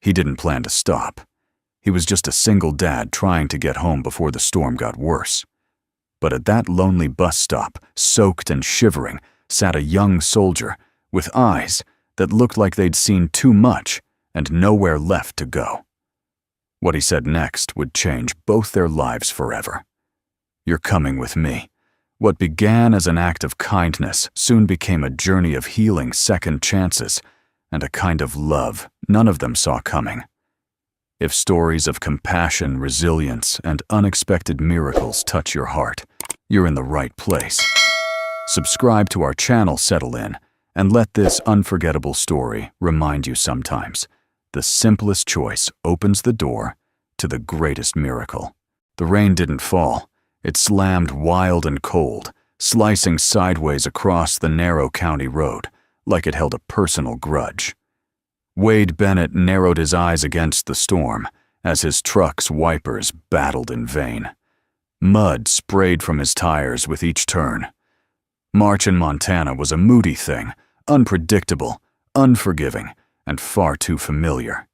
He didn't plan to stop. He was just a single dad trying to get home before the storm got worse. But at that lonely bus stop, soaked and shivering, sat a young soldier with eyes that looked like they'd seen too much and nowhere left to go. What he said next would change both their lives forever. "You're coming with me." What began as an act of kindness soon became a journey of healing, second chances, and a kind of love none of them saw coming. If stories of compassion, resilience, and unexpected miracles touch your heart, you're in the right place. Subscribe to our channel, settle in, and let this unforgettable story remind you sometimes the simplest choice opens the door to the greatest miracle. The rain didn't fall. It slammed wild and cold, slicing sideways across the narrow county road like it held a personal grudge. Wade Bennett narrowed his eyes against the storm as his truck's wipers battled in vain. Mud sprayed from his tires with each turn. March in Montana was a moody thing, unpredictable, unforgiving, and far too familiar.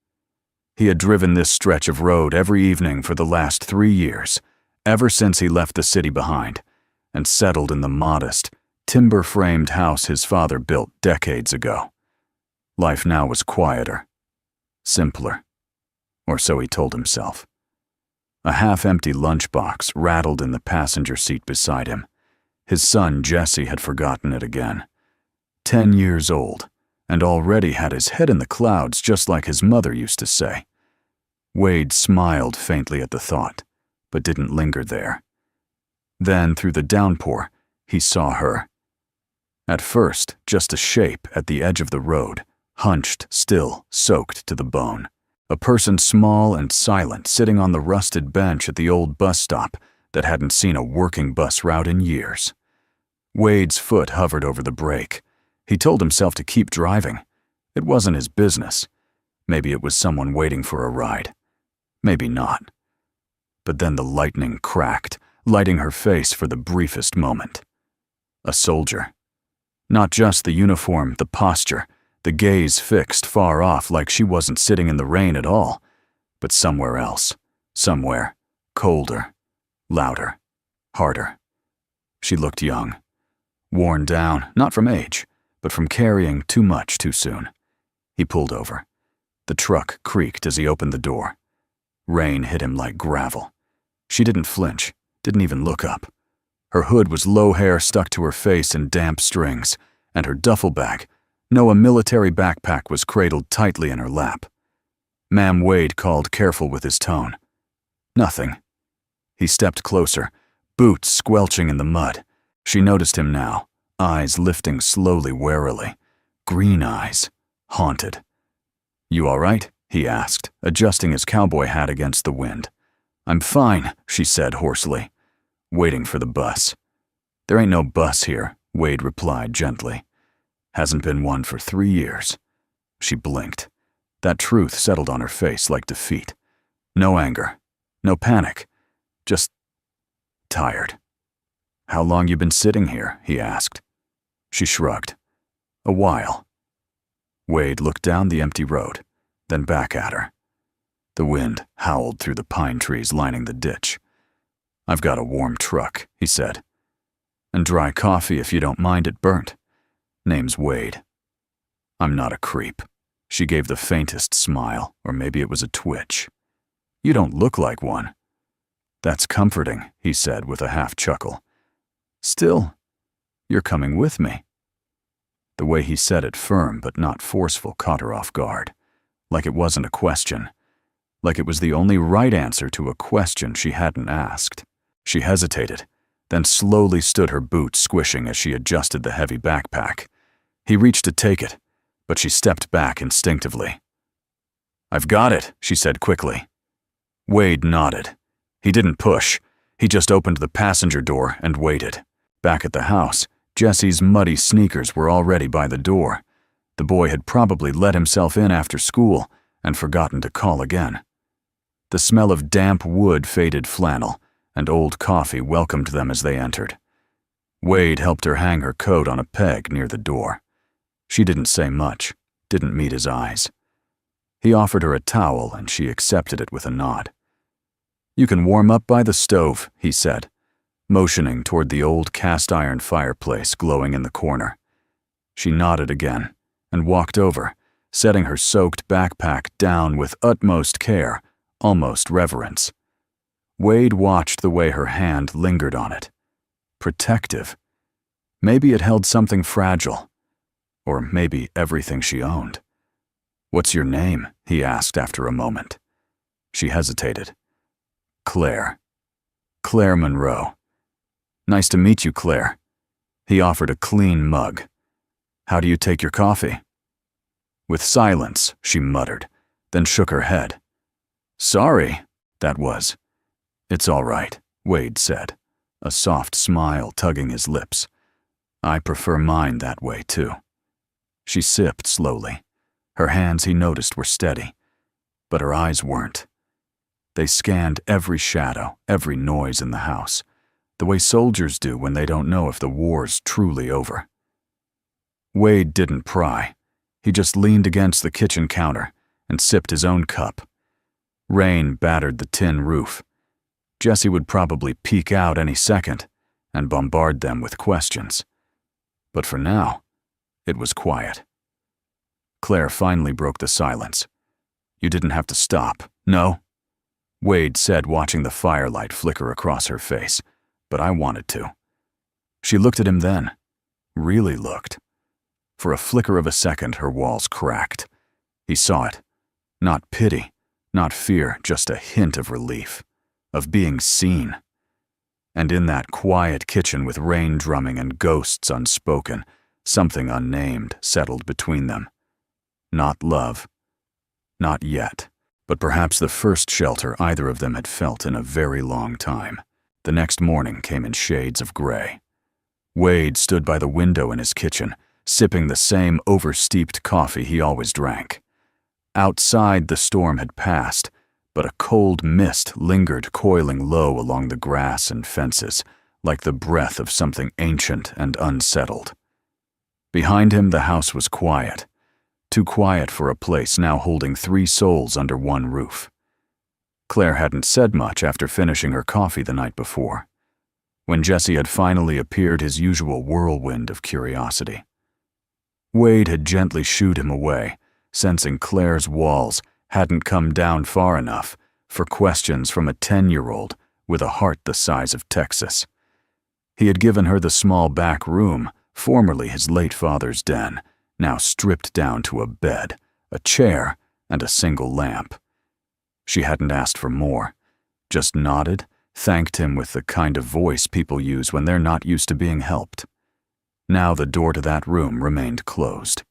He had driven this stretch of road every evening for the last 3 years, ever since he left the city behind and settled in the modest, timber-framed house his father built decades ago. Life now was quieter, simpler, or so he told himself. A half-empty lunchbox rattled in the passenger seat beside him. His son Jesse had forgotten it again. 10 years old, and already had his head in the clouds, just like his mother used to say. Wade smiled faintly at the thought, but didn't linger there. Then, through the downpour, he saw her. At first, just a shape at the edge of the road, hunched, still, soaked to the bone. A person small and silent sitting on the rusted bench at the old bus stop that hadn't seen a working bus route in years. Wade's foot hovered over the brake. He told himself to keep driving. It wasn't his business. Maybe it was someone waiting for a ride. Maybe not. But then the lightning cracked, lighting her face for the briefest moment. A soldier. Not just the uniform, the posture, the gaze fixed far off like she wasn't sitting in the rain at all, but somewhere else, somewhere, colder, louder, harder. She looked young, worn down, not from age, but from carrying too much too soon. He pulled over. The truck creaked as he opened the door. Rain hit him like gravel. She didn't flinch, didn't even look up. Her hood was low hair stuck to her face in damp strings, and her duffel bag, a military backpack, was cradled tightly in her lap. Ma'am, Wade called, careful with his tone. Nothing. He stepped closer, boots squelching in the mud. She noticed him now, eyes lifting slowly, warily. Green eyes, haunted. "You all right?" he asked, adjusting his cowboy hat against the wind. "I'm fine," she said hoarsely, waiting for the bus. "There ain't no bus here," Wade replied gently. "Hasn't been one for 3 years." She blinked. That truth settled on her face like defeat. No anger, no panic, just tired. "How long you been sitting here?" he asked. She shrugged. "A while." Wade looked down the empty road, then back at her. The wind howled through the pine trees lining the ditch. "I've got a warm truck," he said. "And dry coffee if you don't mind it burnt. Name's Wade." "I'm not a creep." She gave the faintest smile, or maybe it was a twitch. "You don't look like one." "That's comforting," he said with a half chuckle. "Still, you're coming with me." The way he said it, firm but not forceful, caught her off guard. Like it wasn't a question. Like it was the only right answer to a question she hadn't asked. She hesitated, then slowly stood, her boots squishing as she adjusted the heavy backpack. He reached to take it, but she stepped back instinctively. "I've got it," she said quickly. Wade nodded. He didn't push. He just opened the passenger door and waited. Back at the house, Jesse's muddy sneakers were already by the door. The boy had probably let himself in after school and forgotten to call again. The smell of damp wood, faded flannel, and old coffee welcomed them as they entered. Wade helped her hang her coat on a peg near the door. She didn't say much, didn't meet his eyes. He offered her a towel and she accepted it with a nod. "You can warm up by the stove," he said, motioning toward the old cast-iron fireplace glowing in the corner. She nodded again and walked over, setting her soaked backpack down with utmost care, almost reverence. Wade watched the way her hand lingered on it. Protective. Maybe it held something fragile. Or maybe everything she owned. "What's your name?" he asked after a moment. She hesitated. "Claire. Claire Monroe." "Nice to meet you, Claire." He offered a clean mug. "How do you take your coffee?" With silence, she muttered, then shook her head. "Sorry," that was. "It's all right," Wade said, a soft smile tugging his lips. "I prefer mine that way, too." She sipped slowly. Her hands, he noticed, were steady, but her eyes weren't. They scanned every shadow, every noise in the house, the way soldiers do when they don't know if the war's truly over. Wade didn't pry. He just leaned against the kitchen counter and sipped his own cup. Rain battered the tin roof. Jessie would probably peek out any second and bombard them with questions. But for now, it was quiet. Claire finally broke the silence. "You didn't have to stop, no?" Wade said, watching the firelight flicker across her face, "but I wanted to." She looked at him then. Really looked. For a flicker of a second, her walls cracked. He saw it. Not pity, not fear, just a hint of relief, of being seen. And in that quiet kitchen with rain drumming and ghosts unspoken, something unnamed settled between them. Not love. Not yet, but perhaps the first shelter either of them had felt in a very long time. The next morning came in shades of gray. Wade stood by the window in his kitchen, sipping the same oversteeped coffee he always drank. Outside, the storm had passed, but a cold mist lingered coiling low along the grass and fences, like the breath of something ancient and unsettled. Behind him, the house was quiet. Too quiet for a place now holding 3 souls under one roof. Claire hadn't said much after finishing her coffee the night before. When Jessie had finally appeared, his usual whirlwind of curiosity. Wade had gently shooed him away, sensing Claire's walls hadn't come down far enough for questions from a 10-year-old with a heart the size of Texas. He had given her the small back room, formerly his late father's den, now stripped down to a bed, a chair, and a single lamp. She hadn't asked for more, just nodded, thanked him with the kind of voice people use when they're not used to being helped. Now the door to that room remained closed.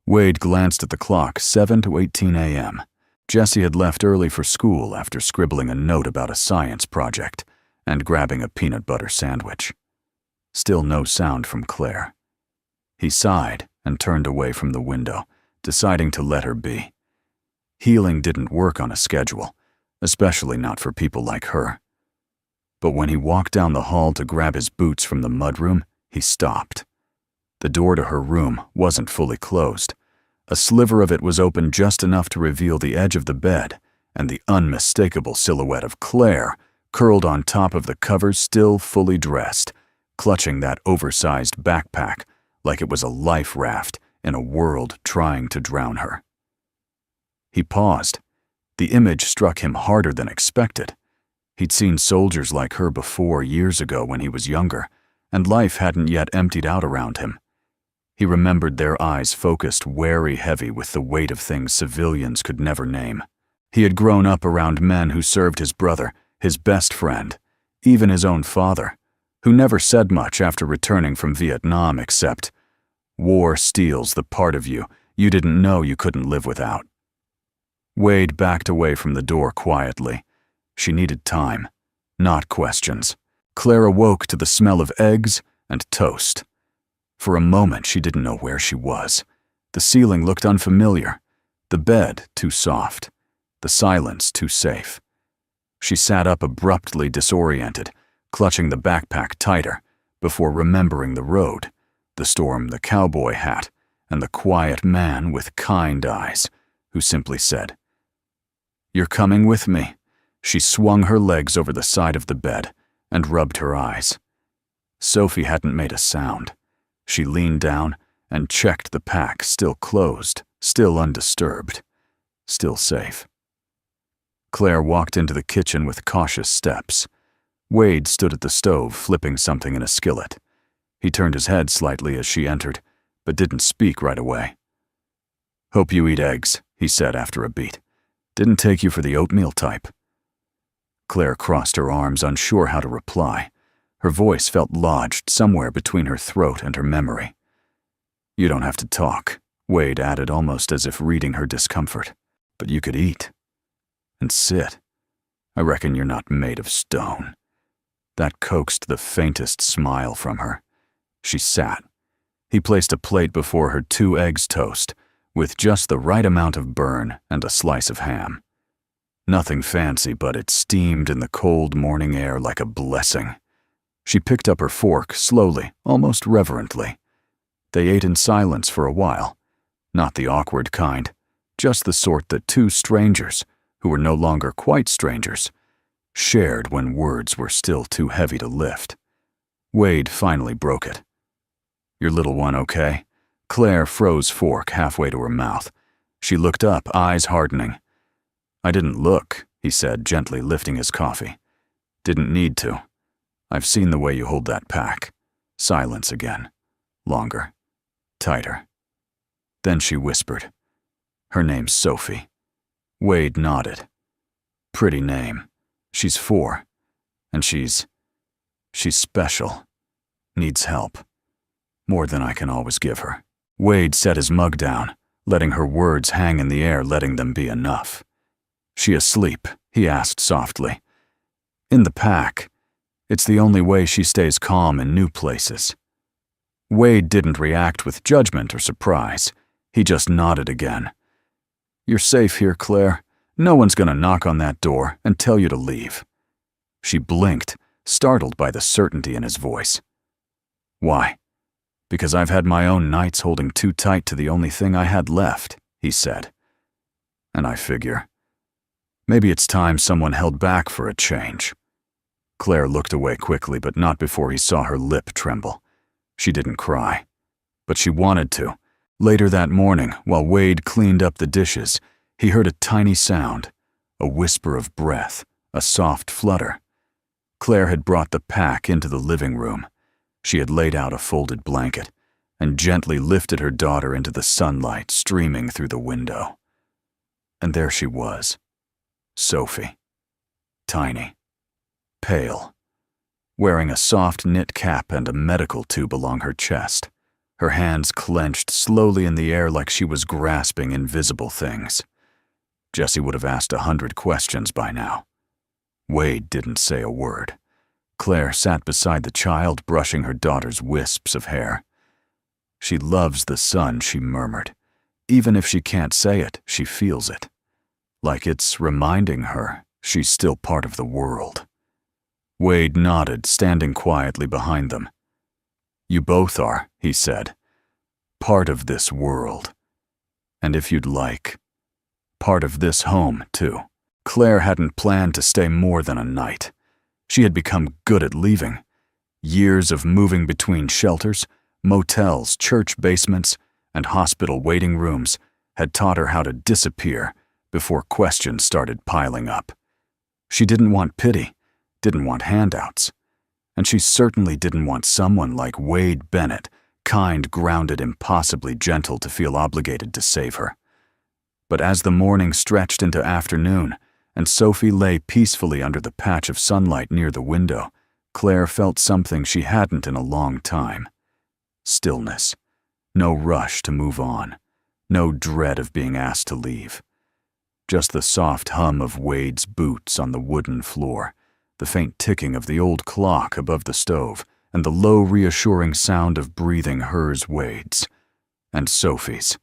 Wade glanced at the clock, 7 to 18 a.m. Jessie had left early for school after scribbling a note about a science project and grabbing a peanut butter sandwich. Still no sound from Claire. He sighed and turned away from the window, deciding to let her be. Healing didn't work on a schedule, especially not for people like her. But when he walked down the hall to grab his boots from the mudroom, he stopped. The door to her room wasn't fully closed. A sliver of it was open just enough to reveal the edge of the bed and the unmistakable silhouette of Claire curled on top of the covers, still fully dressed, clutching that oversized backpack like it was a life raft in a world trying to drown her. He paused. The image struck him harder than expected. He'd seen soldiers like her before years ago when he was younger, and life hadn't yet emptied out around him. He remembered their eyes focused wary heavy with the weight of things civilians could never name. He had grown up around men who served his brother, his best friend, even his own father, who never said much after returning from Vietnam except, "War steals the part of you you didn't know you couldn't live without." Wade backed away from the door quietly. She needed time, not questions. Claire awoke to the smell of eggs and toast. For a moment, she didn't know where she was. The ceiling looked unfamiliar, the bed too soft, the silence too safe. She sat up abruptly disoriented, clutching the backpack tighter, before remembering the road, the storm, the cowboy hat, and the quiet man with kind eyes, who simply said, "You're coming with me." She swung her legs over the side of the bed and rubbed her eyes. Sophie hadn't made a sound. She leaned down and checked the pack, still closed, still undisturbed, still safe. Claire walked into the kitchen with cautious steps. Wade stood at the stove, flipping something in a skillet. He turned his head slightly as she entered, but didn't speak right away. "Hope you eat eggs," he said after a beat. "Didn't take you for the oatmeal type." Claire crossed her arms, unsure how to reply. Her voice felt lodged somewhere between her throat and her memory. "You don't have to talk," Wade added, almost as if reading her discomfort. "But you could eat. And sit. I reckon you're not made of stone." That coaxed the faintest smile from her. She sat. He placed a plate before her, 2 eggs toast, with just the right amount of burn and a slice of ham. Nothing fancy, but it steamed in the cold morning air like a blessing. She picked up her fork slowly, almost reverently. They ate in silence for a while. Not the awkward kind, just the sort that 2 strangers, who were no longer quite strangers, shared when words were still too heavy to lift. Wade finally broke it. "Your little one okay?" Claire froze fork halfway to her mouth. She looked up, eyes hardening. "I didn't look," he said, gently lifting his coffee. "Didn't need to. I've seen the way you hold that pack." Silence again. Longer. Tighter. Then she whispered, "Her name's Sophie." Wade nodded. "Pretty name. She's 4. And she's special. Needs help. More than I can always give her." Wade set his mug down, letting her words hang in the air, letting them be enough. "She asleep?" he asked softly. "In the pack. It's the only way she stays calm in new places." Wade didn't react with judgment or surprise. He just nodded again. "You're safe here, Claire. No one's gonna knock on that door and tell you to leave." She blinked, startled by the certainty in his voice. "Why?" "Because I've had my own nights holding too tight to the only thing I had left," he said. "And I figure, maybe it's time someone held back for a change." Claire looked away quickly, but not before he saw her lip tremble. She didn't cry, but she wanted to. Later that morning, while Wade cleaned up the dishes, he heard a tiny sound, a whisper of breath, a soft flutter. Claire had brought the pack into the living room. She had laid out a folded blanket and gently lifted her daughter into the sunlight streaming through the window. And there she was, Sophie. Tiny. Pale. Wearing a soft knit cap and a medical tube along her chest. Her hands clenched slowly in the air like she was grasping invisible things. Jessie would have asked 100 questions by now. Wade didn't say a word. Claire sat beside the child, brushing her daughter's wisps of hair. "She loves the sun," she murmured. "Even if she can't say it, she feels it. Like it's reminding her she's still part of the world." Wade nodded, standing quietly behind them. "You both are," he said. "Part of this world. And if you'd like, part of this home, too." Claire hadn't planned to stay more than a night. She had become good at leaving. Years of moving between shelters, motels, church basements, and hospital waiting rooms had taught her how to disappear before questions started piling up. She didn't want pity, didn't want handouts. And she certainly didn't want someone like Wade Bennett, kind, grounded, impossibly gentle, to feel obligated to save her. But as the morning stretched into afternoon, and Sophie lay peacefully under the patch of sunlight near the window, Claire felt something she hadn't in a long time. Stillness. No rush to move on. No dread of being asked to leave. Just the soft hum of Wade's boots on the wooden floor, the faint ticking of the old clock above the stove, and the low, reassuring sound of breathing, hers, Wade's, and Sophie's.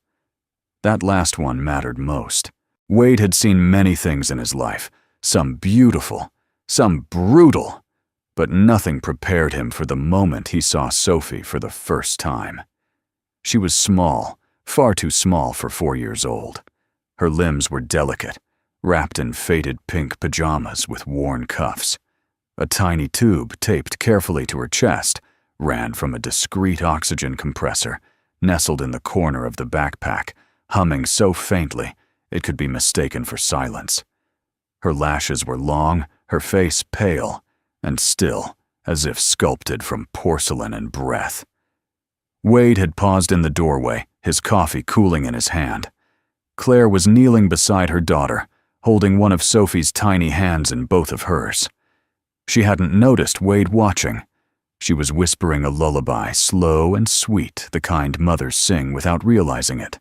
That last one mattered most. Wade had seen many things in his life, some beautiful, some brutal, but nothing prepared him for the moment he saw Sophie for the first time. She was small, far too small for 4 years old, Her limbs were delicate, wrapped in faded pink pajamas with worn cuffs. A tiny tube taped carefully to her chest ran from a discreet oxygen compressor nestled in the corner of the backpack, humming so faintly it could be mistaken for silence. Her lashes were long, her face pale, and still, as if sculpted from porcelain and breath. Wade had paused in the doorway, his coffee cooling in his hand. Claire was kneeling beside her daughter, holding one of Sophie's tiny hands in both of hers. She hadn't noticed Wade watching. She was whispering a lullaby, slow and sweet, the kind mothers sing without realizing it.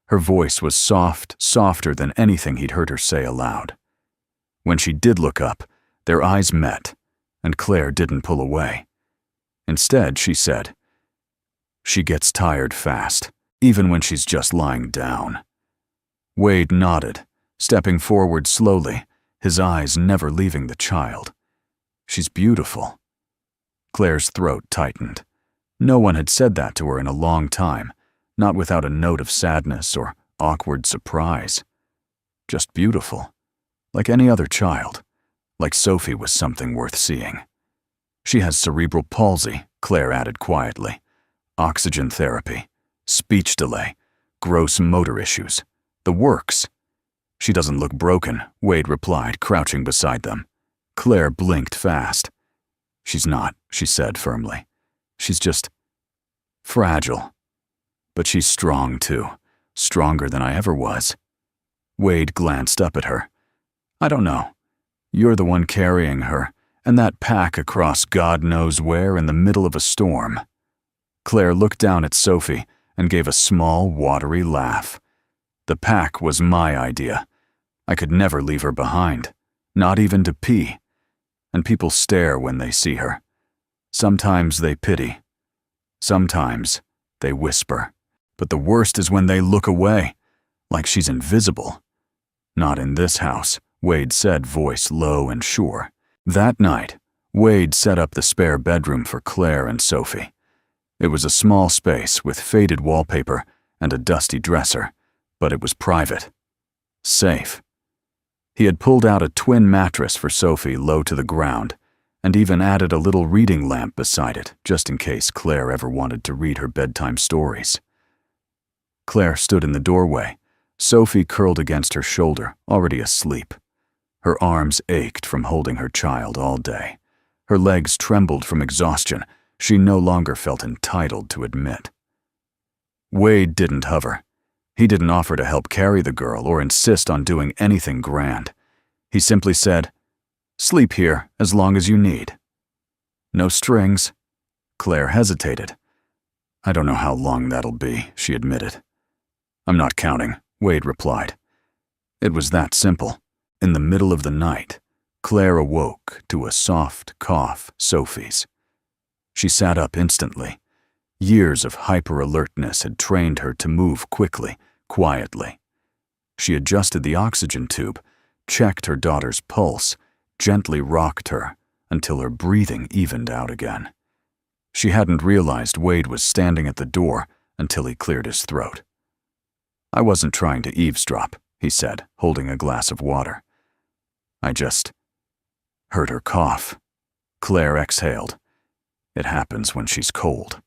Her voice was soft, softer than anything he'd heard her say aloud. When she did look up, their eyes met, and Claire didn't pull away. Instead, she said, "She gets tired fast, even when she's just lying down." Wade nodded, stepping forward slowly, his eyes never leaving the child. "She's beautiful." Claire's throat tightened. No one had said that to her in a long time, not without a note of sadness or awkward surprise. Just beautiful, like any other child, like Sophie was something worth seeing. "She has cerebral palsy," Claire added quietly. "Oxygen therapy, speech delay, gross motor issues, the works." "She doesn't look broken," Wade replied, crouching beside them. Claire blinked fast. "She's not," she said firmly. "She's just fragile. But she's strong too, stronger than I ever was." Wade glanced up at her. "I don't know. You're the one carrying her, and that pack across God knows where in the middle of a storm." Claire looked down at Sophie and gave a small, watery laugh. "The pack was my idea. I could never leave her behind, not even to pee. And people stare when they see her. Sometimes they pity. Sometimes they whisper. But the worst is when they look away, like she's invisible." "Not in this house," Wade said, voice low and sure. That night, Wade set up the spare bedroom for Claire and Sophie. It was a small space with faded wallpaper and a dusty dresser, but it was private. Safe. He had pulled out a twin mattress for Sophie low to the ground, and even added a little reading lamp beside it, just in case Claire ever wanted to read her bedtime stories. Claire stood in the doorway, Sophie curled against her shoulder, already asleep. Her arms ached from holding her child all day. Her legs trembled from exhaustion, she no longer felt entitled to admit. Wade didn't hover. He didn't offer to help carry the girl or insist on doing anything grand. He simply said, "Sleep here as long as you need." "No strings." Claire hesitated. "I don't know how long that'll be," she admitted. "I'm not counting," Wade replied. It was that simple. In the middle of the night, Claire awoke to a soft cough, Sophie's. She sat up instantly. Years of hyper-alertness had trained her to move quickly, quietly. She adjusted the oxygen tube, checked her daughter's pulse, gently rocked her until her breathing evened out again. She hadn't realized Wade was standing at the door until he cleared his throat. "I wasn't trying to eavesdrop," he said, holding a glass of water. "I just heard her cough." Claire exhaled. "It happens when she's cold.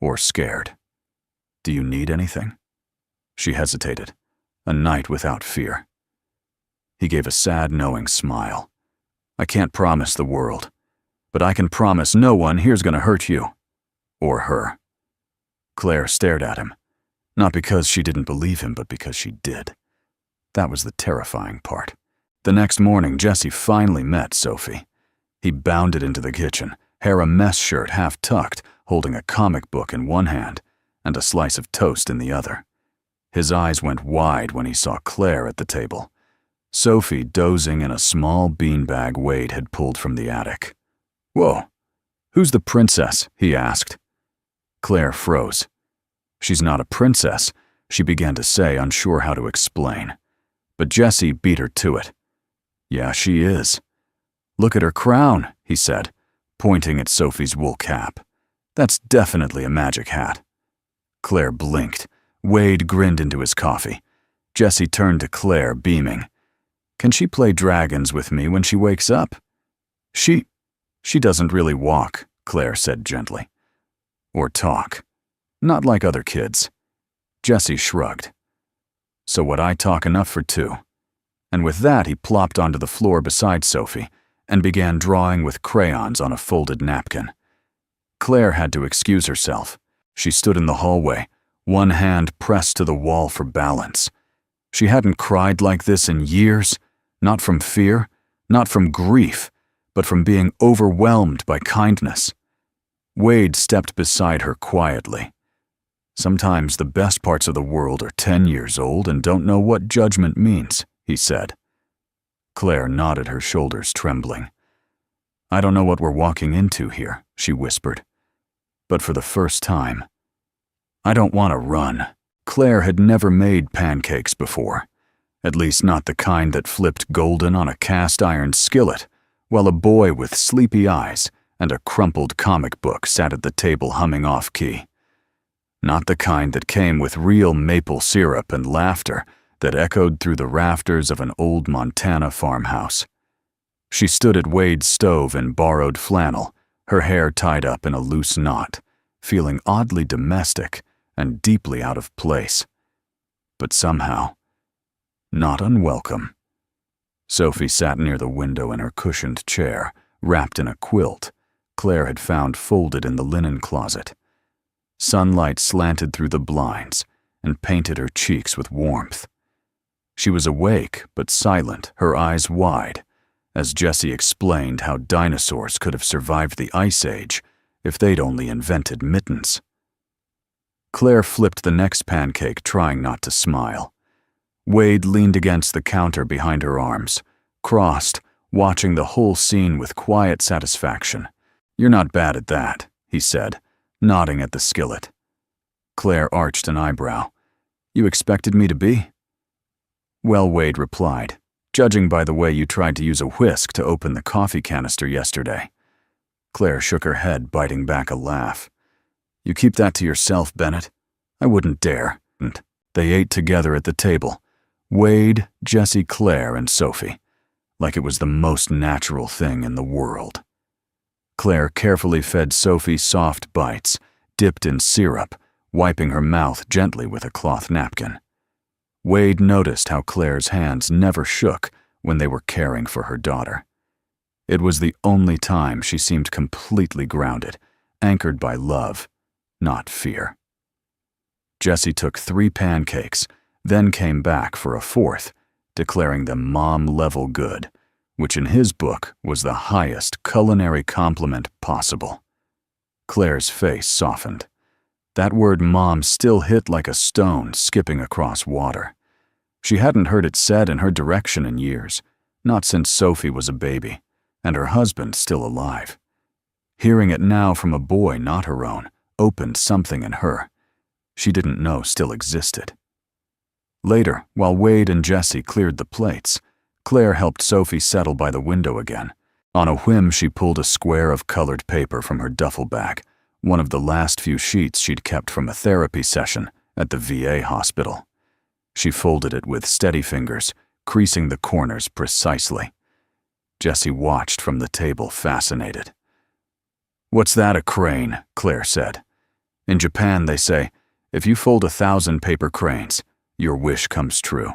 Or scared. Do you need anything?" She hesitated. "A night without fear." He gave a sad, knowing smile. "I can't promise the world, but I can promise no one here's gonna hurt you. Or her." Claire stared at him, not because she didn't believe him, but because she did. That was the terrifying part. The next morning, Jesse finally met Sophie. He bounded into the kitchen, hair a mess shirt half tucked, holding a comic book in one hand and a slice of toast in the other. His eyes went wide when he saw Claire at the table, Sophie dozing in a small beanbag Wade had pulled from the attic. "Whoa, who's the princess?" he asked. Claire froze. "She's not a princess," she began to say, unsure how to explain. But Jesse beat her to it. "Yeah, she is. Look at her crown," he said, pointing at Sophie's wool cap. "That's definitely a magic hat." Claire blinked. Wade grinned into his coffee. Jessie turned to Claire, beaming. Can she play dragons with me when she wakes up? She doesn't really walk, Claire said gently. Or talk. Not like other kids. Jessie shrugged. So would I talk enough for two? And with that, he plopped onto the floor beside Sophie and began drawing with crayons on a folded napkin. Claire had to excuse herself. She stood in the hallway, one hand pressed to the wall for balance. She hadn't cried like this in years, not from fear, not from grief, but from being overwhelmed by kindness. Wade stepped beside her quietly. Sometimes the best parts of the world are 10 years old and don't know what judgment means, he said. Claire nodded, her shoulders trembling. I don't know what we're walking into here, she whispered. But for the first time, I don't want to run. Claire had never made pancakes before, at least not the kind that flipped golden on a cast-iron skillet, while a boy with sleepy eyes and a crumpled comic book sat at the table humming off-key. Not the kind that came with real maple syrup and laughter that echoed through the rafters of an old Montana farmhouse. She stood at Wade's stove in borrowed flannel, her hair tied up in a loose knot, feeling oddly domestic and deeply out of place. But somehow, not unwelcome. Sophie sat near the window in her cushioned chair, wrapped in a quilt Claire had found folded in the linen closet. Sunlight slanted through the blinds and painted her cheeks with warmth. She was awake but silent, her eyes wide, as Jessie explained how dinosaurs could have survived the Ice Age if they'd only invented mittens. Claire flipped the next pancake, trying not to smile. Wade leaned against the counter behind her arms, crossed, watching the whole scene with quiet satisfaction. You're not bad at that, he said, nodding at the skillet. Claire arched an eyebrow. You expected me to be? Well, Wade replied, judging by the way you tried to use a whisk to open the coffee canister yesterday. Claire shook her head, biting back a laugh. You keep that to yourself, Bennett. I wouldn't dare. And they ate together at the table. Wade, Jessie, Claire, and Sophie, like it was the most natural thing in the world. Claire carefully fed Sophie soft bites, dipped in syrup, wiping her mouth gently with a cloth napkin. Wade noticed how Claire's hands never shook when they were caring for her daughter. It was the only time she seemed completely grounded, anchored by love, not fear. Jessie took 3 pancakes, then came back for a 4th, declaring them mom-level good, which in his book was the highest culinary compliment possible. Claire's face softened. That word mom still hit like a stone skipping across water. She hadn't heard it said in her direction in years, not since Sophie was a baby, and her husband still alive. Hearing it now from a boy not her own opened something in her she didn't know still existed. Later, while Wade and Jessie cleared the plates, Claire helped Sophie settle by the window again. On a whim, she pulled a square of colored paper from her duffel bag, one of the last few sheets she'd kept from a therapy session at the VA hospital. She folded it with steady fingers, creasing the corners precisely. Jessie watched from the table, fascinated. What's that, a crane? Claire said. In Japan, they say, if you fold 1,000 paper cranes, your wish comes true.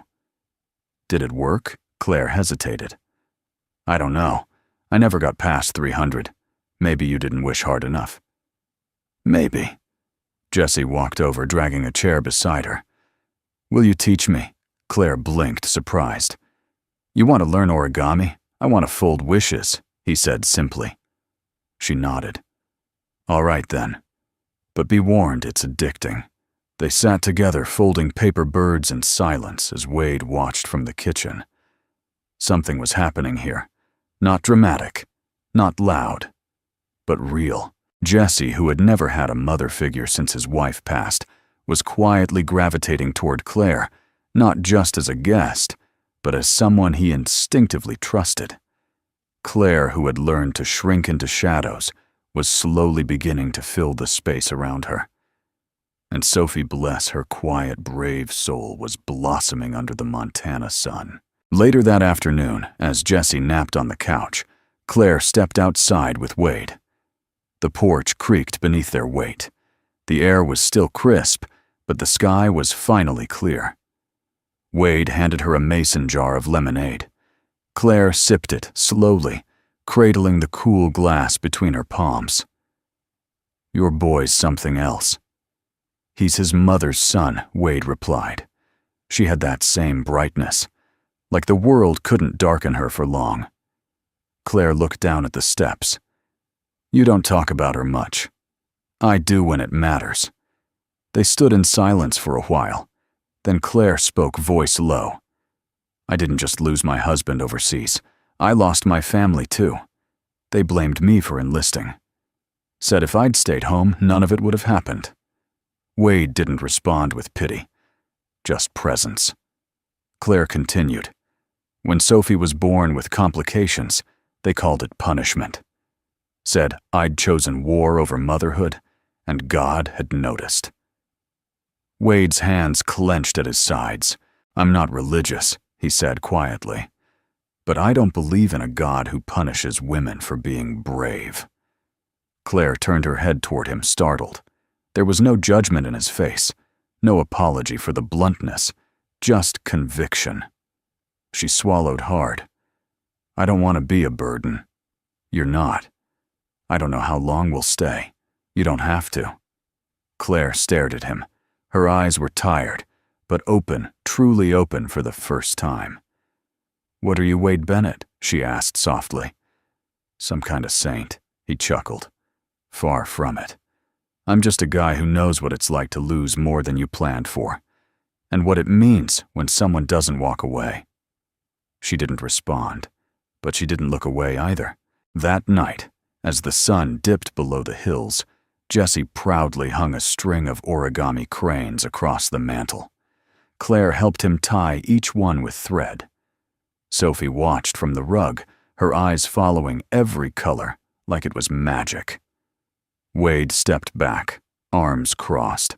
Did it work? Claire hesitated. I don't know. I never got past 300. Maybe you didn't wish hard enough. Maybe. Jessie walked over, dragging a chair beside her. Will you teach me? Claire blinked, surprised. You want to learn origami? I want to fold wishes, he said simply. She nodded. All right then. But be warned, it's addicting. They sat together, folding paper birds in silence as Wade watched from the kitchen. Something was happening here. Not dramatic, not loud, but real. Jessie, who had never had a mother figure since his wife passed, was quietly gravitating toward Claire, not just as a guest, but as someone he instinctively trusted. Claire, who had learned to shrink into shadows, was slowly beginning to fill the space around her. And Sophie Bless, her quiet, brave soul, was blossoming under the Montana sun. Later that afternoon, as Jesse napped on the couch, Claire stepped outside with Wade. The porch creaked beneath their weight. The air was still crisp, but the sky was finally clear. Wade handed her a mason jar of lemonade. Claire sipped it slowly, cradling the cool glass between her palms. "Your boy's something else." "He's his mother's son," Wade replied. She had that same brightness, like the world couldn't darken her for long. Claire looked down at the steps. "You don't talk about her much." "I do when it matters." They stood in silence for a while. Then Claire spoke, voice low. "I didn't just lose my husband overseas. I lost my family too. They blamed me for enlisting. Said if I'd stayed home, none of it would have happened." Wade didn't respond with pity, just presence. Claire continued. "When Sophie was born with complications, they called it punishment. Said I'd chosen war over motherhood, and God had noticed." Wade's hands clenched at his sides. "I'm not religious," he said quietly, "but I don't believe in a God who punishes women for being brave." Claire turned her head toward him, startled. There was no judgment in his face, no apology for the bluntness, just conviction. She swallowed hard. "I don't want to be a burden." "You're not. I don't know how long we'll stay. You don't have to." Claire stared at him. Her eyes were tired, but open, truly open for the first time. "What are you, Wade Bennett?" she asked softly. "Some kind of saint," he chuckled. "Far from it. I'm just a guy who knows what it's like to lose more than you planned for, and what it means when someone doesn't walk away." She didn't respond, but she didn't look away either. That night, as the sun dipped below the hills, Jesse proudly hung a string of origami cranes across the mantel. Claire helped him tie each one with thread. Sophie watched from the rug, her eyes following every color like it was magic. Wade stepped back, arms crossed.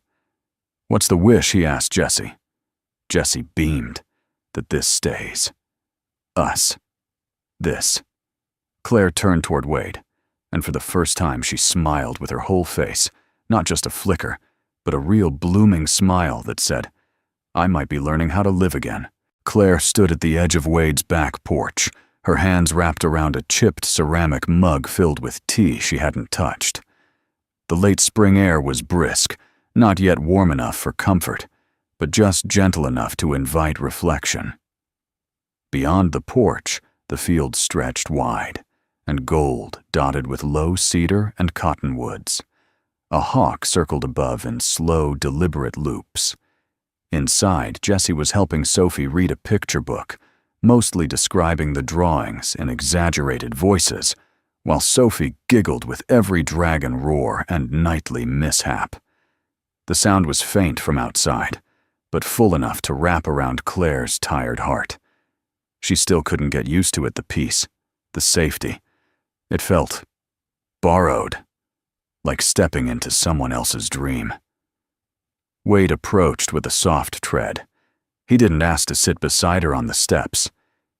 "What's the wish?" he asked Jesse. Jesse beamed. "That this stays. Us. This." Claire turned toward Wade, and for the first time she smiled with her whole face, not just a flicker, but a real blooming smile that said, "I might be learning how to live again." Claire stood at the edge of Wade's back porch, her hands wrapped around a chipped ceramic mug filled with tea she hadn't touched. The late spring air was brisk, not yet warm enough for comfort, but just gentle enough to invite reflection. Beyond the porch, the field stretched wide, and gold dotted with low cedar and cottonwoods. A hawk circled above in slow, deliberate loops. Inside, Jesse was helping Sophie read a picture book, mostly describing the drawings in exaggerated voices, while Sophie giggled with every dragon roar and nightly mishap. The sound was faint from outside, but full enough to wrap around Claire's tired heart. She still couldn't get used to it, the peace, the safety. It felt borrowed, like stepping into someone else's dream. Wade approached with a soft tread. He didn't ask to sit beside her on the steps.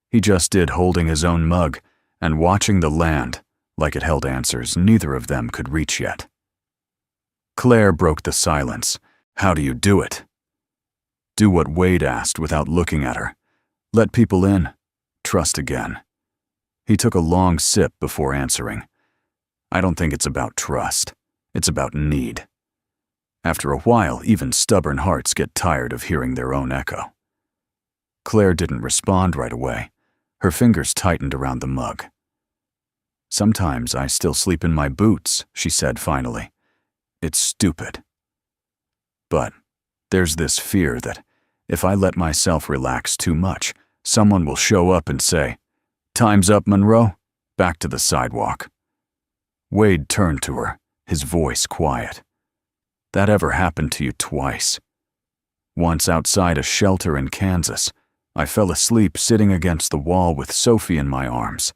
He just did, holding his own mug and watching the land like it held answers neither of them could reach yet. Claire broke the silence. "How do you do it?" Do what Wade asked without looking at her. Let people in. Trust again. He took a long sip before answering. "I don't think it's about trust. It's about need." After a while, even stubborn hearts get tired of hearing their own echo. Claire didn't respond right away. Her fingers tightened around the mug. "Sometimes I still sleep in my boots," she said finally. "It's stupid. But there's this fear that if I let myself relax too much, someone will show up and say, 'Time's up, Monroe. Back to the sidewalk.'" Wade turned to her, his voice quiet. "That ever happened to you twice. Once outside a shelter in Kansas, I fell asleep sitting against the wall with Sophie in my arms.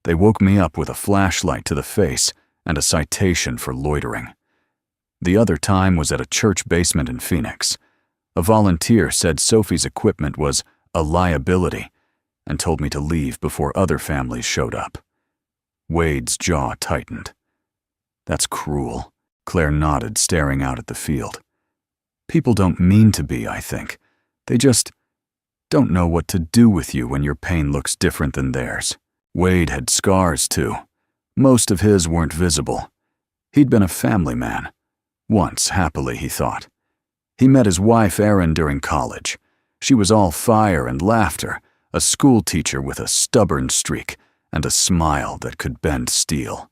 They woke me up with a flashlight to the face and a citation for loitering. The other time was at a church basement in Phoenix. A volunteer said Sophie's equipment was a liability and told me to leave before other families showed up. Wade's jaw tightened. That's cruel. Claire nodded, staring out at the field. People don't mean to be, I think. They just don't know what to do with you when your pain looks different than theirs. Wade had scars, too. Most of his weren't visible. He'd been a family man. Once, happily, he thought. He met his wife, Erin, during college. She was all fire and laughter, a school teacher with a stubborn streak and a smile that could bend steel.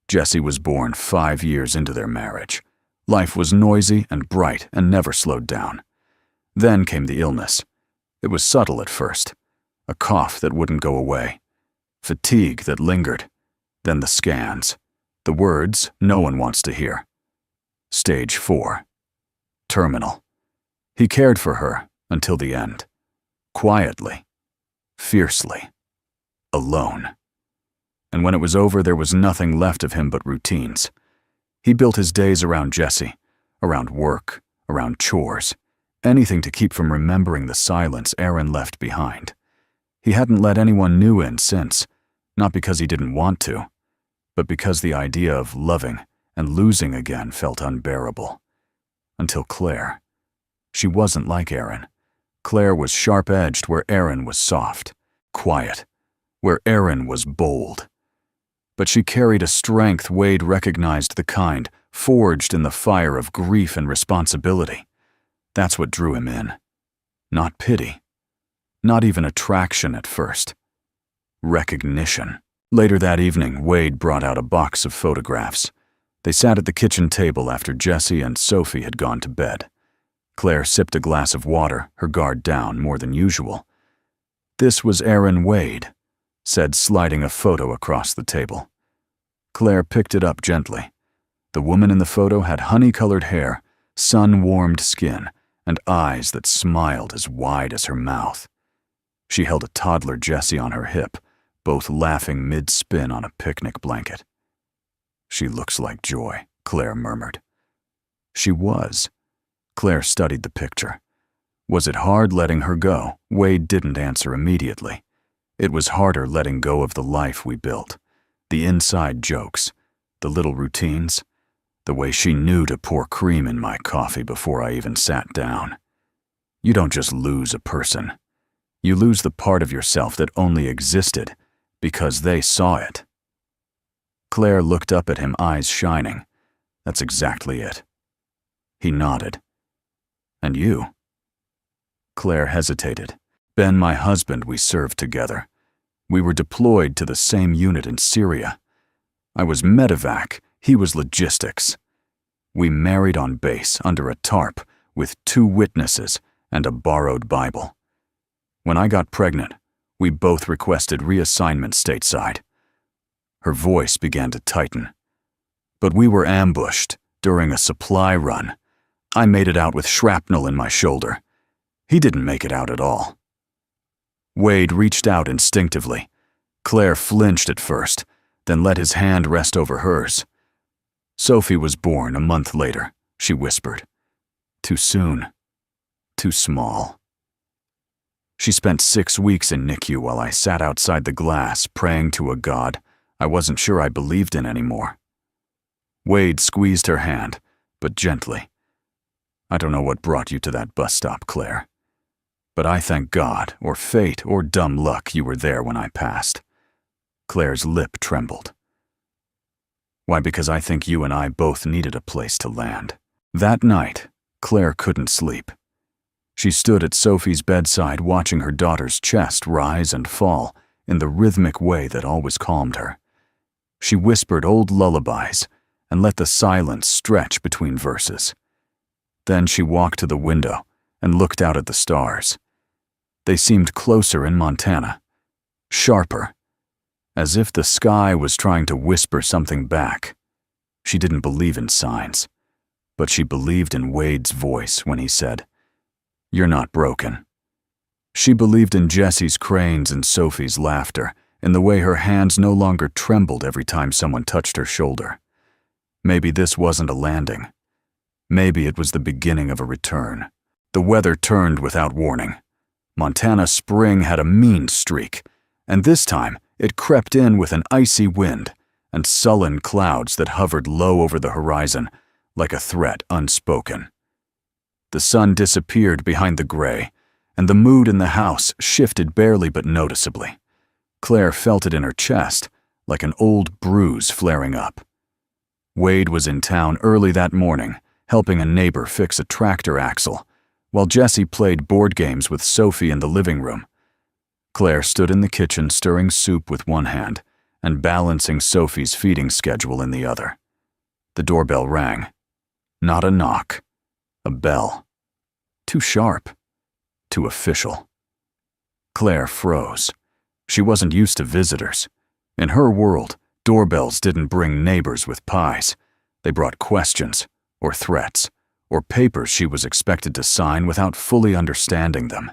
Jesse was born 5 years into their marriage. Life was noisy and bright and never slowed down. Then came the illness. It was subtle at first. A cough that wouldn't go away. Fatigue that lingered. Then the scans. The words no one wants to hear. Stage 4. Terminal. He cared for her until the end. Quietly. Fiercely. Alone. And when it was over, there was nothing left of him but routines. He built his days around Jesse, around work, around chores, anything to keep from remembering the silence Erin left behind. He hadn't let anyone new in since, not because he didn't want to, but because the idea of loving and losing again felt unbearable. Until Claire. She wasn't like Erin. Claire was sharp-edged where Erin was soft, quiet, where Erin was bold. But she carried a strength Wade recognized, the kind forged in the fire of grief and responsibility. That's what drew him in. Not pity. Not even attraction at first. Recognition. Later that evening, Wade brought out a box of photographs. They sat at the kitchen table after Jesse and Sophie had gone to bed. Claire sipped a glass of water, her guard down more than usual. "This was Erin Wade," said, sliding a photo across the table. Claire picked it up gently. The woman in the photo had honey-colored hair, sun-warmed skin, and eyes that smiled as wide as her mouth. She held a toddler Jesse on her hip, both laughing mid-spin on a picnic blanket. "She looks like Joy," Claire murmured. She was. Claire studied the picture. Was it hard letting her go? Wade didn't answer immediately. It was harder letting go of the life we built. The inside jokes, the little routines, the way she knew to pour cream in my coffee before I even sat down. You don't just lose a person. You lose the part of yourself that only existed because they saw it. Claire looked up at him, eyes shining. That's exactly it. He nodded. "And you?" Claire hesitated. "Ben, my husband, we served together. We were deployed to the same unit in Syria. I was medevac, he was logistics. We married on base under a tarp with 2 witnesses and a borrowed Bible. When I got pregnant, we both requested reassignment stateside." Her voice began to tighten. "But we were ambushed during a supply run. I made it out with shrapnel in my shoulder. He didn't make it out at all." Wade reached out instinctively. Claire flinched at first, then let his hand rest over hers. "Sophie was born a month later," she whispered. "Too soon. Too small." She spent 6 weeks in NICU while I sat outside the glass praying to a God I wasn't sure I believed in anymore. Wade squeezed her hand, but gently. "I don't know what brought you to that bus stop, Claire. But I thank God, or fate, or dumb luck you were there when I passed." Claire's lip trembled. "Why, because I think you and I both needed a place to land." That night, Claire couldn't sleep. She stood at Sophie's bedside watching her daughter's chest rise and fall in the rhythmic way that always calmed her. She whispered old lullabies and let the silence stretch between verses. Then she walked to the window and looked out at the stars. They seemed closer in Montana, sharper, as if the sky was trying to whisper something back. She didn't believe in signs, but she believed in Wade's voice when he said, "You're not broken." She believed in Jesse's cranes and Sophie's laughter, in the way her hands no longer trembled every time someone touched her shoulder. Maybe this wasn't a landing. Maybe it was the beginning of a return. The weather turned without warning. Montana spring had a mean streak, and this time it crept in with an icy wind and sullen clouds that hovered low over the horizon like a threat unspoken. The sun disappeared behind the gray, and the mood in the house shifted barely but noticeably. Claire felt it in her chest, like an old bruise flaring up. Wade was in town early that morning, helping a neighbor fix a tractor axle, while Jessie played board games with Sophie in the living room. Claire stood in the kitchen stirring soup with one hand and balancing Sophie's feeding schedule in the other. The doorbell rang. Not a knock. A bell. Too sharp. Too official. Claire froze. She wasn't used to visitors. In her world, doorbells didn't bring neighbors with pies. They brought questions, or threats, or papers she was expected to sign without fully understanding them.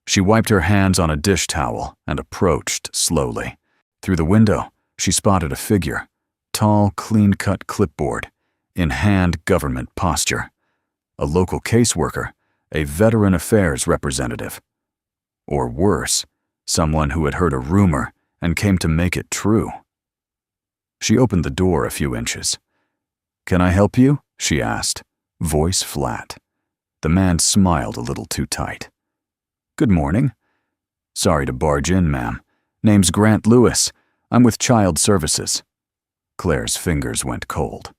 She wiped her hands on a dish towel and approached slowly. Through the window, she spotted a figure, tall, clean-cut clipboard, in hand government posture. A local caseworker, a veteran affairs representative. Or worse, someone who had heard a rumor and came to make it true. She opened the door a few inches. "Can I help you?" she asked, voice flat. The man smiled a little too tight. "Good morning." "Sorry to barge in, ma'am. Name's Grant Lewis. I'm with Child Services." Claire's fingers went cold.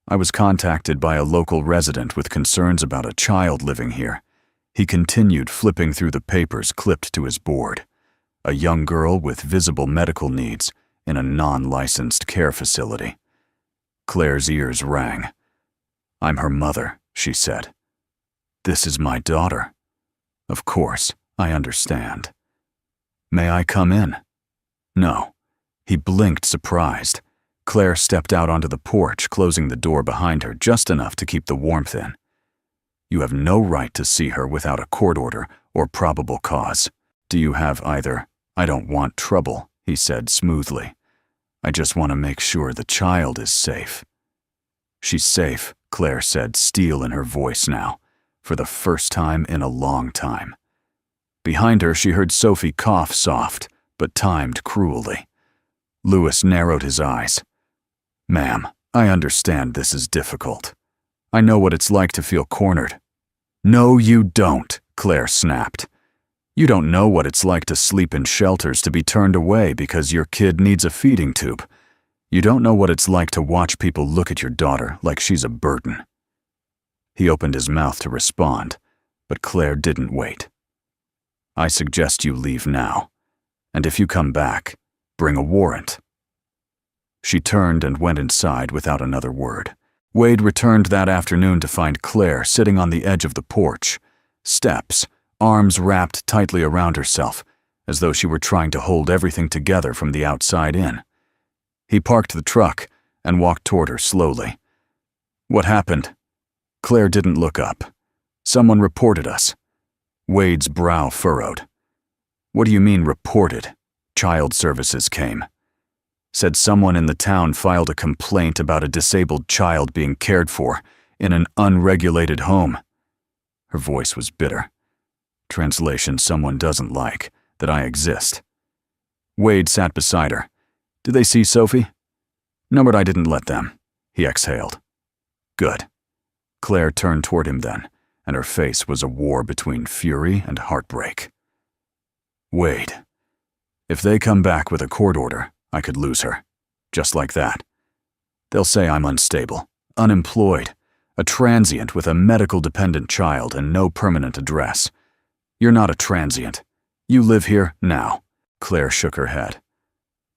"I was contacted by a local resident with concerns about a child living here." He continued flipping through the papers clipped to his board. A young girl with visible medical needs in a non-licensed care facility. Claire's ears rang. "I'm her mother," she said. "This is my daughter." "Of course, I understand." "May I come in?" "No." He blinked, surprised. Claire stepped out onto the porch, closing the door behind her just enough to keep the warmth in. "You have no right to see her without a court order or probable cause. Do you have either?" "I don't want trouble," he said smoothly. "I just want to make sure the child is safe." "She's safe," Claire said, steel in her voice now, for the first time in a long time. Behind her, she heard Sophie cough soft, but timed cruelly. Lewis narrowed his eyes. "Ma'am, I understand this is difficult. I know what it's like to feel cornered." "No, you don't," Claire snapped. "You don't know what it's like to sleep in shelters, to be turned away because your kid needs a feeding tube. You don't know what it's like to watch people look at your daughter like she's a burden." He opened his mouth to respond, but Claire didn't wait. "I suggest you leave now, and if you come back, bring a warrant." She turned and went inside without another word. Wade returned that afternoon to find Claire sitting on the edge of the porch, steps, arms wrapped tightly around herself, as though she were trying to hold everything together from the outside in. He parked the truck and walked toward her slowly. "What happened?" Claire didn't look up. "Someone reported us." Wade's brow furrowed. "What do you mean reported?" Child Services came. "Said someone in the town filed a complaint about a disabled child being cared for in an unregulated home." Her voice was bitter. Translation: someone doesn't like that I exist. Wade sat beside her. "Did they see Sophie?" "No, but I didn't let them." He exhaled. "Good." Claire turned toward him then, and her face was a war between fury and heartbreak. "Wade, if they come back with a court order, I could lose her. Just like that. They'll say I'm unstable, unemployed, a transient with a medical-dependent child and no permanent address. You're not a transient. You live here now." Claire shook her head.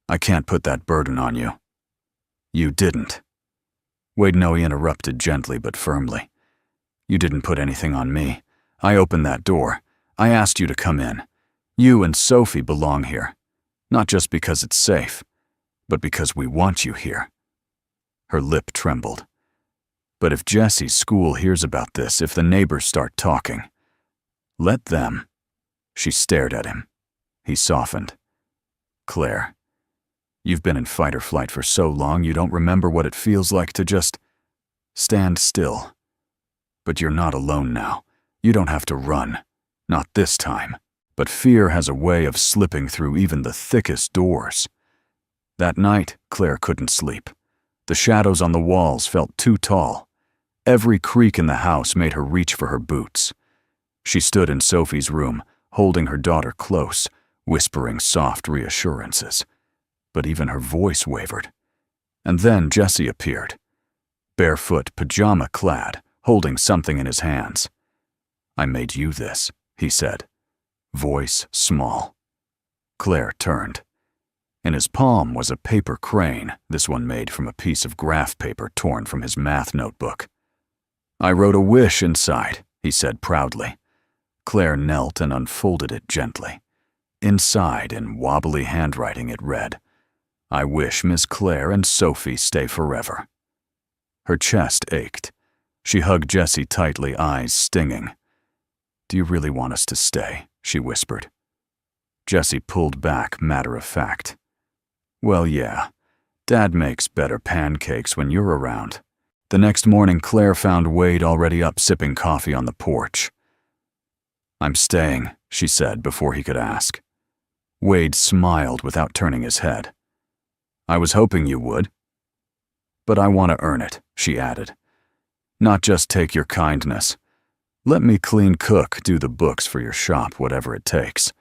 "I can't put that burden on you." "You didn't." Wade Noe interrupted gently but firmly. "You didn't put anything on me. I opened that door. I asked you to come in. You and Sophie belong here. Not just because it's safe, but because we want you here." Her lip trembled. "But if Jessie's school hears about this, if the neighbors start talking, let them." She stared at him. He softened. "Claire, you've been in fight or flight for so long you don't remember what it feels like to just stand still. But you're not alone now. You don't have to run. Not this time. But fear has a way of slipping through even the thickest doors. That night, Claire couldn't sleep. The shadows on the walls felt too tall. Every creak in the house made her reach for her boots. She stood in Sophie's room, holding her daughter close, whispering soft reassurances. But even her voice wavered. And then Jesse appeared. Barefoot, pajama-clad, holding something in his hands. "I made you this," he said. Voice small. Claire turned. In his palm was a paper crane, this one made from a piece of graph paper torn from his math notebook. "I wrote a wish inside," he said proudly. Claire knelt and unfolded it gently. Inside, in wobbly handwriting, it read, "I wish Miss Claire and Sophie stay forever." Her chest ached. She hugged Jesse tightly, eyes stinging. "Do you really want us to stay?" she whispered. Jesse pulled back, matter of fact. "Well, yeah. Dad makes better pancakes when you're around." The next morning, Claire found Wade already up sipping coffee on the porch. "I'm staying," she said before he could ask. Wade smiled without turning his head. "I was hoping you would." "But I want to earn it," she added. "Not just take your kindness. Let me clean cook, do the books for your shop, whatever it takes.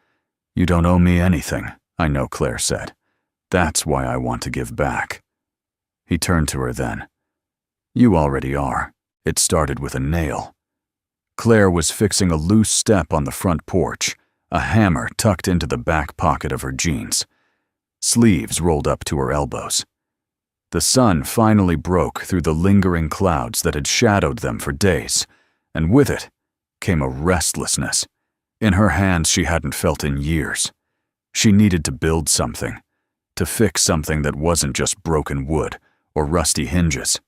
You don't owe me anything, I know," Claire said. "That's why I want to give back." He turned to her then. "You already are. It started with a nail." Claire was fixing a loose step on the front porch, a hammer tucked into the back pocket of her jeans. Sleeves rolled up to her elbows. The sun finally broke through the lingering clouds that had shadowed them for days, and with it came a restlessness. In her hands she hadn't felt in years. She needed to build something, to fix something that wasn't just broken wood or rusty hinges.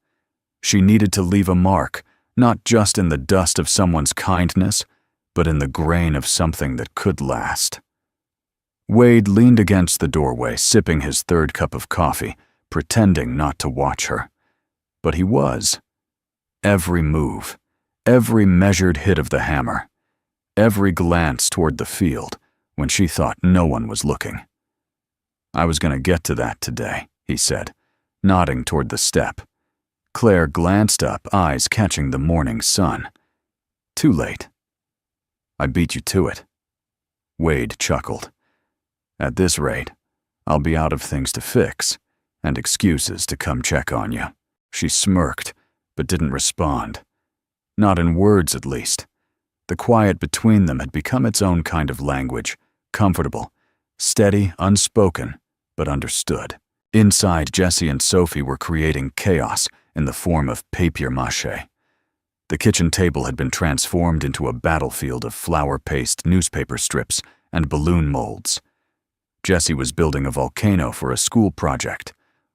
She needed to leave a mark, not just in the dust of someone's kindness, but in the grain of something that could last. Wade leaned against the doorway, sipping his third cup of coffee, pretending not to watch her. But he was. Every move, every measured hit of the hammer, every glance toward the field when she thought no one was looking. "I was going to get to that today," he said, nodding toward the step. Claire glanced up, eyes catching the morning sun. "Too late." "I beat you to it." Wade chuckled. "At this rate, I'll be out of things to fix, and excuses to come check on you." She smirked, but didn't respond. Not in words, at least. The quiet between them had become its own kind of language, comfortable, steady, unspoken, but understood. Inside, Jesse and Sophie were creating chaos in the form of papier-mâché. The kitchen table had been transformed into a battlefield of flour paste newspaper strips and balloon molds. Jesse was building a volcano for a school project,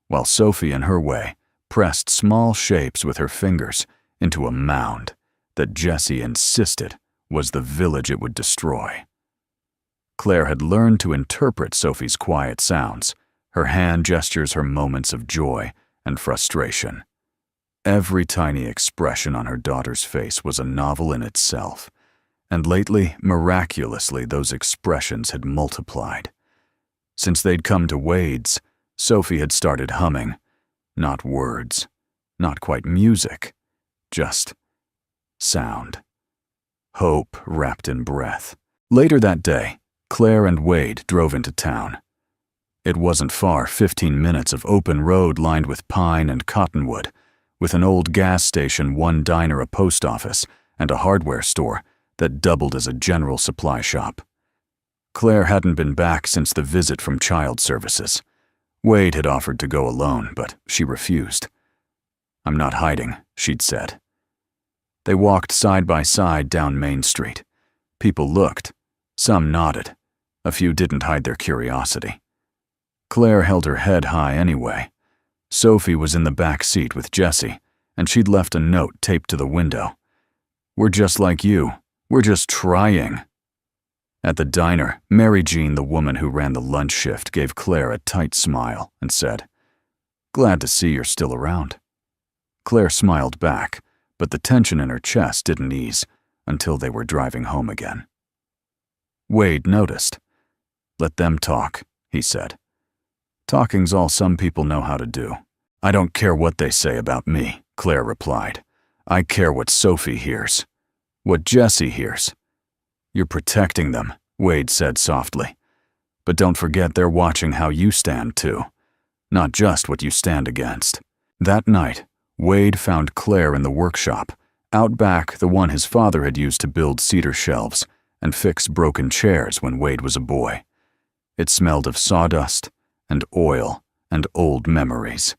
while Sophie, in her way, pressed small shapes with her fingers into a mound that Jesse insisted was the village it would destroy. Claire had learned to interpret Sophie's quiet sounds, her hand gestures, her moments of joy and frustration. Every tiny expression on her daughter's face was a novel in itself, and lately, miraculously, those expressions had multiplied. Since they'd come to Wade's, Sophie had started humming. Not words, not quite music, just sound. Hope wrapped in breath. Later that day, Claire and Wade drove into town. It wasn't far, 15 minutes of open road lined with pine and cottonwood, with an old gas station, one diner, a post office, and a hardware store that doubled as a general supply shop. Claire hadn't been back since the visit from child services. Wade had offered to go alone, but she refused. "I'm not hiding," she'd said. They walked side by side down Main Street. People looked. Some nodded. A few didn't hide their curiosity. Claire held her head high anyway. Sophie was in the back seat with Jesse, and she'd left a note taped to the window. "We're just like you. We're just trying." At the diner, Mary Jean, the woman who ran the lunch shift, gave Claire a tight smile and said, "Glad to see you're still around." Claire smiled back, but the tension in her chest didn't ease until they were driving home again. Wade noticed. "Let them talk," he said. "Talking's all some people know how to do." "I don't care what they say about me," Claire replied. "I care what Sophie hears. What Jesse hears." "You're protecting them," Wade said softly. "But don't forget they're watching how you stand too, not just what you stand against." That night, Wade found Claire in the workshop, out back, the one his father had used to build cedar shelves and fix broken chairs when Wade was a boy. It smelled of sawdust and oil and old memories.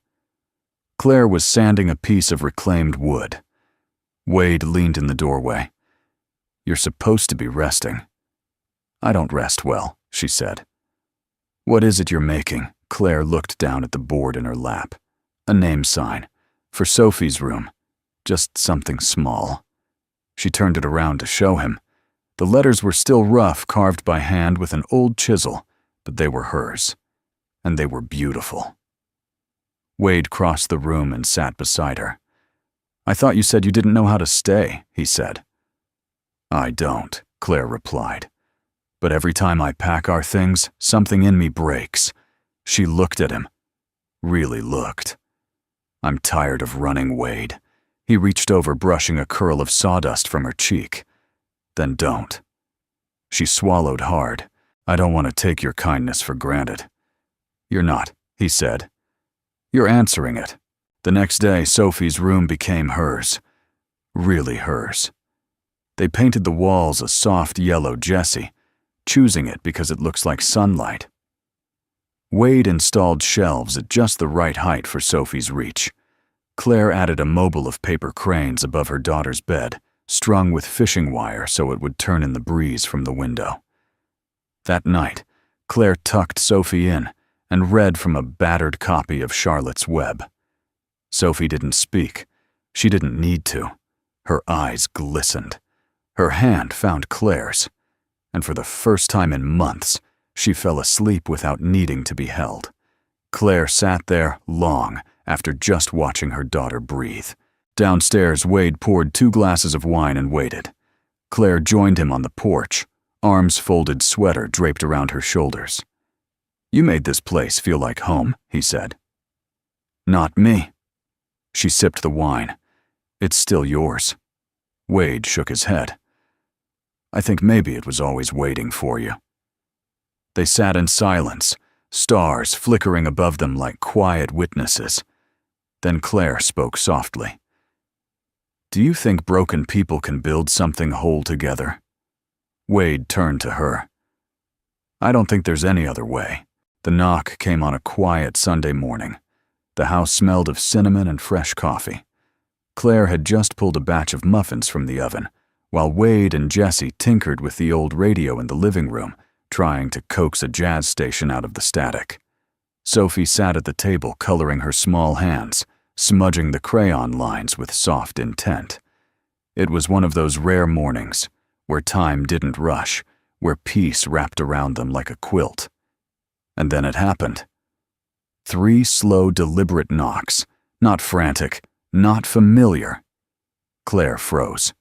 Claire was sanding a piece of reclaimed wood. Wade leaned in the doorway. "You're supposed to be resting." "I don't rest well," she said. "What is it you're making?" Claire looked down at the board in her lap. "A name sign. For Sophie's room. Just something small." She turned it around to show him. The letters were still rough, carved by hand with an old chisel, but they were hers. And they were beautiful. Wade crossed the room and sat beside her. "I thought you said you didn't know how to stay," he said. "I don't," Claire replied. "But every time I pack our things, something in me breaks." She looked at him. Really looked. "I'm tired of running, Wade." He reached over, brushing a curl of sawdust from her cheek. "Then don't." She swallowed hard. "I don't want to take your kindness for granted." "You're not," he said. "You're answering it." The next day, Sophie's room became hers. Really hers. They painted the walls a soft yellow Jesse, choosing it because it looks like sunlight. Wade installed shelves at just the right height for Sophie's reach. Claire added a mobile of paper cranes above her daughter's bed, strung with fishing wire so it would turn in the breeze from the window. That night, Claire tucked Sophie in and read from a battered copy of Charlotte's Web. Sophie didn't speak. She didn't need to. Her eyes glistened. Her hand found Claire's, and for the first time in months, she fell asleep without needing to be held. Claire sat there long after just watching her daughter breathe. Downstairs, Wade poured 2 glasses of wine and waited. Claire joined him on the porch, arms folded, sweater draped around her shoulders. "You made this place feel like home," he said. "Not me." She sipped the wine. "It's still yours." Wade shook his head. "I think maybe it was always waiting for you." They sat in silence, stars flickering above them like quiet witnesses. Then Claire spoke softly. "Do you think broken people can build something whole together?" Wade turned to her. "I don't think there's any other way." The knock came on a quiet Sunday morning. The house smelled of cinnamon and fresh coffee. Claire had just pulled a batch of muffins from the oven, while Wade and Jesse tinkered with the old radio in the living room, trying to coax a jazz station out of the static. Sophie sat at the table, coloring her small hands, smudging the crayon lines with soft intent. It was one of those rare mornings where time didn't rush, where peace wrapped around them like a quilt. And then it happened. 3 slow, deliberate knocks, not frantic, not familiar. Claire froze.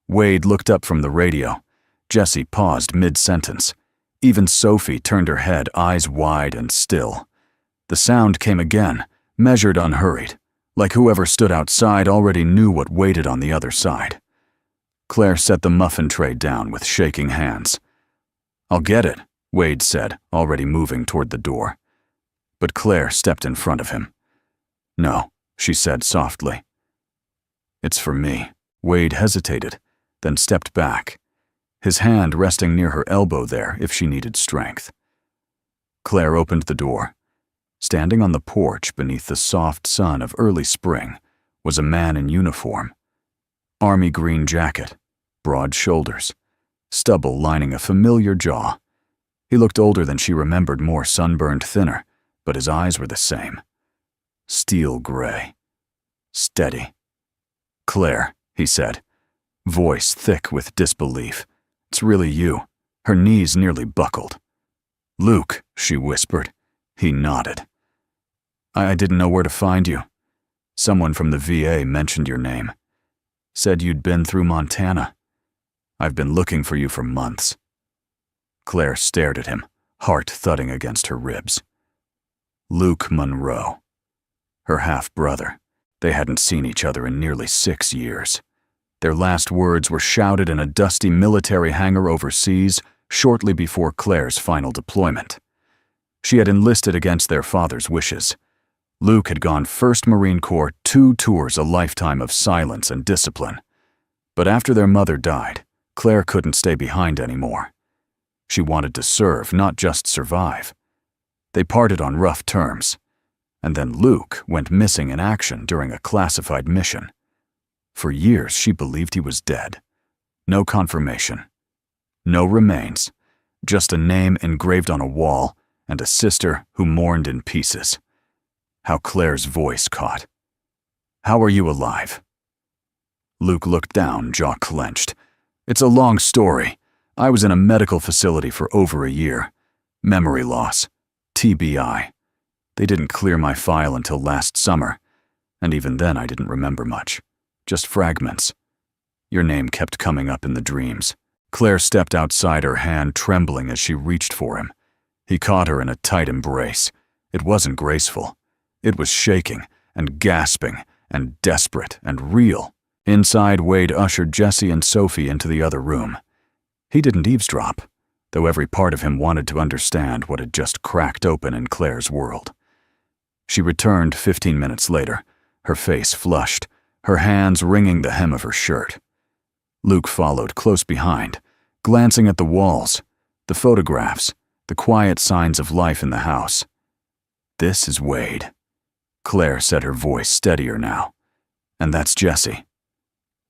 Wade looked up from the radio. Jesse paused mid-sentence. Even Sophie turned her head, eyes wide and still. The sound came again, measured, unhurried, like whoever stood outside already knew what waited on the other side. Claire set the muffin tray down with shaking hands. "I'll get it," Wade said, already moving toward the door. But Claire stepped in front of him. "No," she said softly. "It's for me." Wade hesitated, then stepped back, his hand resting near her elbow there if she needed strength. Claire opened the door. Standing on the porch beneath the soft sun of early spring was a man in uniform. Army green jacket, broad shoulders, stubble lining a familiar jaw. He looked older than she remembered, more sunburned, thinner, but his eyes were the same. Steel gray. Steady. "Claire," he said, voice thick with disbelief. "It's really you." Her knees nearly buckled. "Luke," she whispered. He nodded. I didn't know where to find you. Someone from the VA mentioned your name." Said you'd been through Montana. I've been looking for you for months." Claire stared at him, heart thudding against her ribs. Luke Monroe. Her half-brother. They hadn't seen each other in nearly 6 years. Their last words were shouted in a dusty military hangar overseas shortly before Claire's final deployment. She had enlisted against their father's wishes. Luke had gone 1st Marine Corps 2 tours, a lifetime of silence and discipline. But after their mother died, Claire couldn't stay behind anymore. She wanted to serve, not just survive. They parted on rough terms, and then Luke went missing in action during a classified mission. For years, she believed he was dead. No confirmation. No remains. Just a name engraved on a wall and a sister who mourned in pieces. How Claire's voice caught. "How are you alive?" Luke looked down, jaw clenched. "It's a long story. I was in a medical facility for over a year. Memory loss. TBI. They didn't clear my file until last summer, and even then I didn't remember much. Just fragments. Your name kept coming up in the dreams." Claire stepped outside, her hand trembling as she reached for him. He caught her in a tight embrace. It wasn't graceful. It was shaking and gasping and desperate and real. Inside, Wade ushered Jesse and Sophie into the other room. He didn't eavesdrop, though every part of him wanted to understand what had just cracked open in Claire's world. She returned 15 minutes later, her face flushed, her hands wringing the hem of her shirt. Luke followed close behind, glancing at the walls, the photographs, the quiet signs of life in the house. "This is Wade." Claire said, her voice steadier now. "And that's Jesse.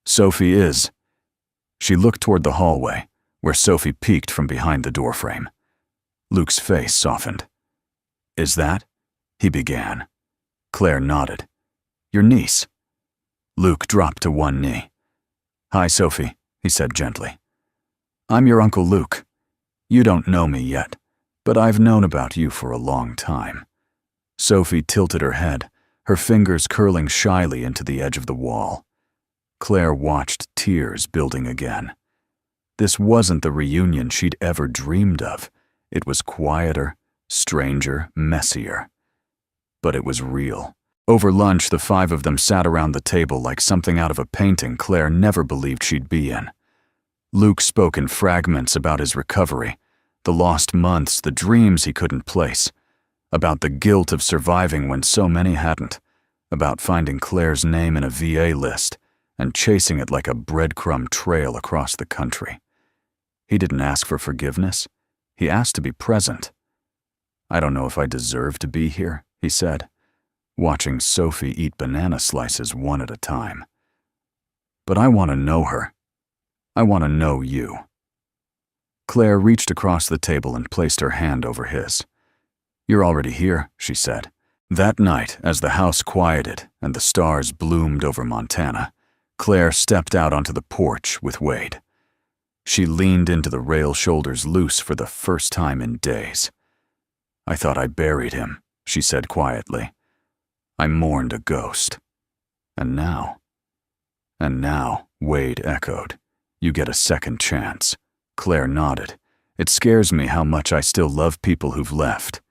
Sophie is." She looked toward the hallway, where Sophie peeked from behind the doorframe. Luke's face softened. "Is that?" he began. Claire nodded. "Your niece." Luke dropped to one knee. "Hi, Sophie," he said gently. "I'm your Uncle Luke. You don't know me yet, but I've known about you for a long time." Sophie tilted her head, her fingers curling shyly into the edge of the wall. Claire watched tears building again. This wasn't the reunion she'd ever dreamed of. It was quieter, stranger, messier. But it was real. Over lunch, the 5 of them sat around the table like something out of a painting Claire never believed she'd be in. Luke spoke in fragments about his recovery, the lost months, the dreams he couldn't place, about the guilt of surviving when so many hadn't, about finding Claire's name in a VA list and chasing it like a breadcrumb trail across the country. He didn't ask for forgiveness. He asked to be present. "I don't know if I deserve to be here," he said, watching Sophie eat banana slices one at a time. "But I want to know her. I want to know you." Claire reached across the table and placed her hand over his. "You're already here," she said. That night, as the house quieted and the stars bloomed over Montana, Claire stepped out onto the porch with Wade. She leaned into the rail, shoulders loose for the first time in days. "I thought I buried him," she said quietly. "I mourned a ghost. And now?" "And now," Wade echoed, "you get a second chance." Claire nodded. "It scares me how much I still love people who've left."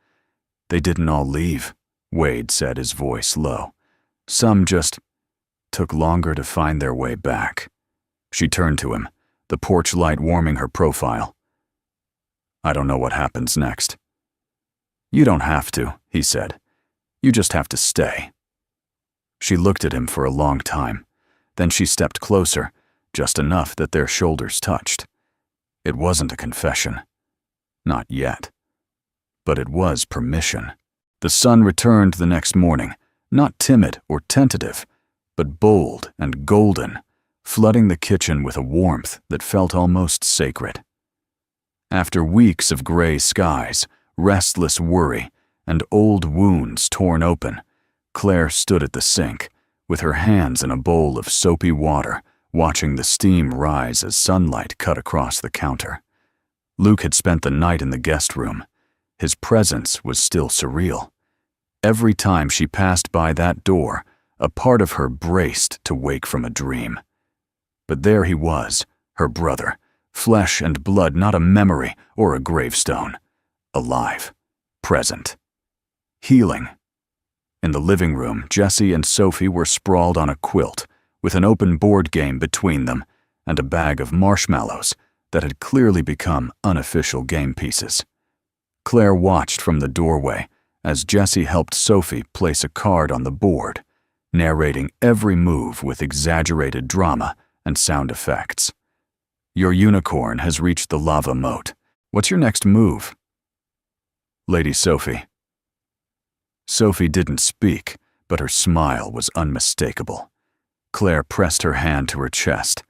"They didn't all leave," Wade said, his voice low. "Some just took longer to find their way back." She turned to him, the porch light warming her profile. "I don't know what happens next." "You don't have to," he said. "You just have to stay." She looked at him for a long time. Then she stepped closer, just enough that their shoulders touched. It wasn't a confession. Not yet. But it was permission. The sun returned the next morning, not timid or tentative, but bold and golden, flooding the kitchen with a warmth that felt almost sacred. After weeks of gray skies, restless worry, and old wounds torn open, Claire stood at the sink, with her hands in a bowl of soapy water, watching the steam rise as sunlight cut across the counter. Luke had spent the night in the guest room. His presence was still surreal. Every time she passed by that door, a part of her braced to wake from a dream. But there he was, her brother, flesh and blood, not a memory or a gravestone. Alive, present, healing. In the living room, Jesse and Sophie were sprawled on a quilt, with an open board game between them and a bag of marshmallows that had clearly become unofficial game pieces. Claire watched from the doorway as Jesse helped Sophie place a card on the board, narrating every move with exaggerated drama and sound effects. Your unicorn has reached the lava moat. What's your next move? Lady Sophie. Sophie didn't speak, but her smile was unmistakable. Claire pressed her hand to her chest.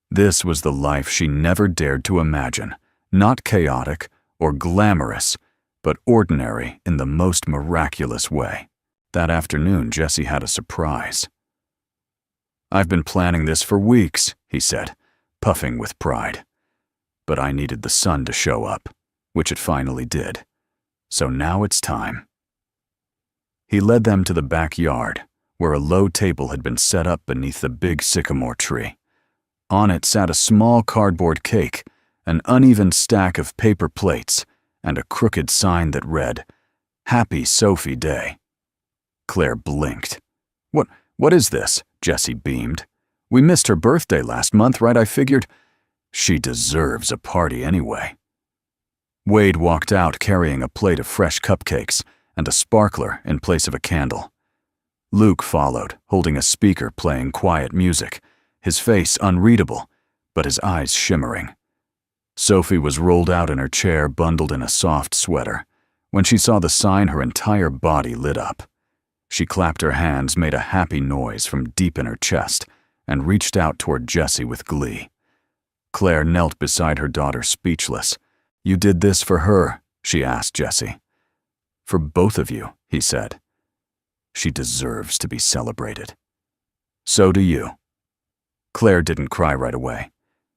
This was the life she never dared to imagine, not chaotic or glamorous, but ordinary in the most miraculous way. That afternoon, Jesse had a surprise. I've been planning this for weeks, he said, puffing with pride. But I needed the sun to show up, which it finally did. So now it's time. He led them to the backyard, where a low table had been set up beneath the big sycamore tree. On it sat a small cardboard cake, an uneven stack of paper plates, and a crooked sign that read, Happy Sophie Day. Claire blinked. What is this? Jesse beamed. We missed her birthday last month, right? I figured she deserves a party anyway. Wade walked out carrying a plate of fresh cupcakes and a sparkler in place of a candle. Luke followed, holding a speaker playing quiet music, his face unreadable, but his eyes shimmering. Sophie was rolled out in her chair, bundled in a soft sweater. When she saw the sign, her entire body lit up. She clapped her hands, made a happy noise from deep in her chest, and reached out toward Jesse with glee. Claire knelt beside her daughter, speechless. You did this for her, she asked Jesse. For both of you, he said. She deserves to be celebrated. So do you. Claire didn't cry right away.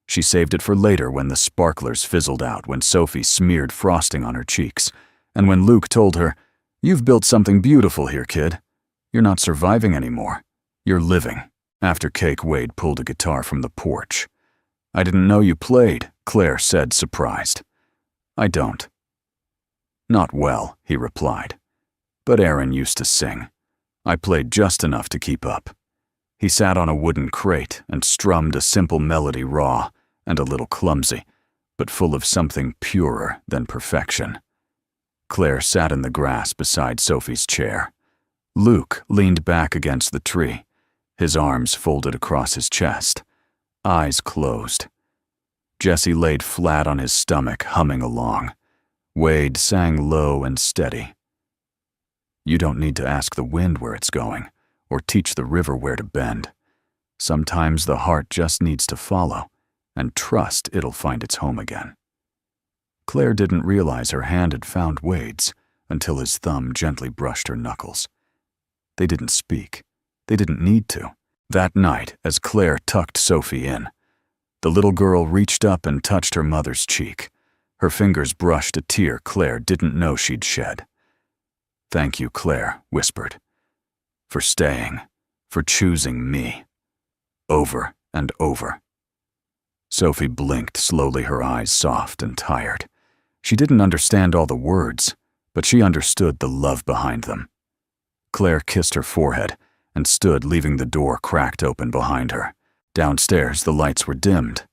She saved it for later when the sparklers fizzled out, when Sophie smeared frosting on her cheeks, and when Luke told her, You've built something beautiful here, kid. You're not surviving anymore. You're living. After cake, Wade pulled a guitar from the porch. I didn't know you played, Claire said, surprised. I don't. Not well, he replied. But Aaron used to sing. I played just enough to keep up. He sat on a wooden crate and strummed a simple melody, raw and a little clumsy, but full of something purer than perfection. Claire sat in the grass beside Sophie's chair. Luke leaned back against the tree, his arms folded across his chest, eyes closed. Jesse laid flat on his stomach, humming along. Wade sang low and steady. You don't need to ask the wind where it's going, or teach the river where to bend. Sometimes the heart just needs to follow, and trust it'll find its home again. Claire didn't realize her hand had found Wade's until his thumb gently brushed her knuckles. They didn't speak. They didn't need to. That night, as Claire tucked Sophie in, the little girl reached up and touched her mother's cheek. Her fingers brushed a tear Claire didn't know she'd shed. Thank you, Claire whispered, for staying, for choosing me, over and over. Sophie blinked slowly, her eyes soft and tired. She didn't understand all the words, but she understood the love behind them. Claire kissed her forehead and stood, leaving the door cracked open behind her. Downstairs, the lights were dimmed.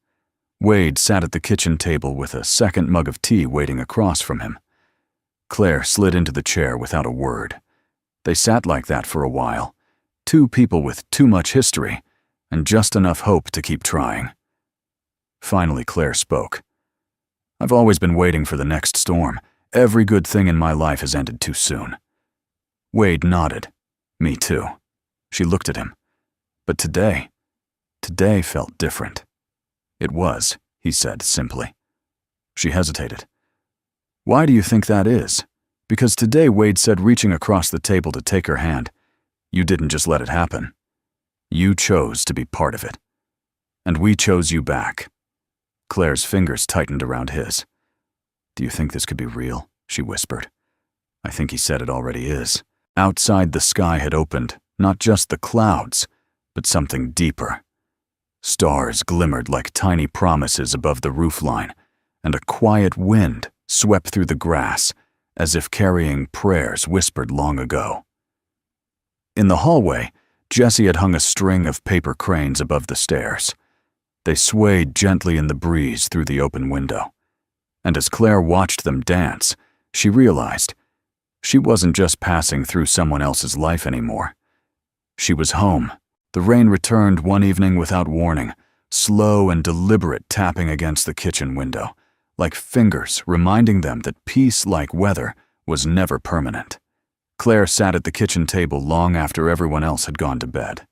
Wade sat at the kitchen table with a second mug of tea waiting across from him. Claire slid into the chair without a word. They sat like that for a while, two people with too much history and just enough hope to keep trying. Finally, Claire spoke. I've always been waiting for the next storm. Every good thing in my life has ended too soon. Wade nodded. Me too. She looked at him. But today felt different. It was, he said simply. She hesitated. Why do you think that is? Because today, Wade said, reaching across the table to take her hand, you didn't just let it happen. You chose to be part of it. And we chose you back. Claire's fingers tightened around his. Do you think this could be real? She whispered. I think he said it already is. Outside, the sky had opened, not just the clouds, but something deeper. Stars glimmered like tiny promises above the roofline, and a quiet wind swept through the grass as if carrying prayers whispered long ago. In the hallway, Jessie had hung a string of paper cranes above the stairs. They swayed gently in the breeze through the open window. And as Claire watched them dance, she realized she wasn't just passing through someone else's life anymore. She was home. The rain returned one evening without warning, slow and deliberate tapping against the kitchen window, like fingers reminding them that peace, like weather, was never permanent. Claire sat at the kitchen table long after everyone else had gone to bed.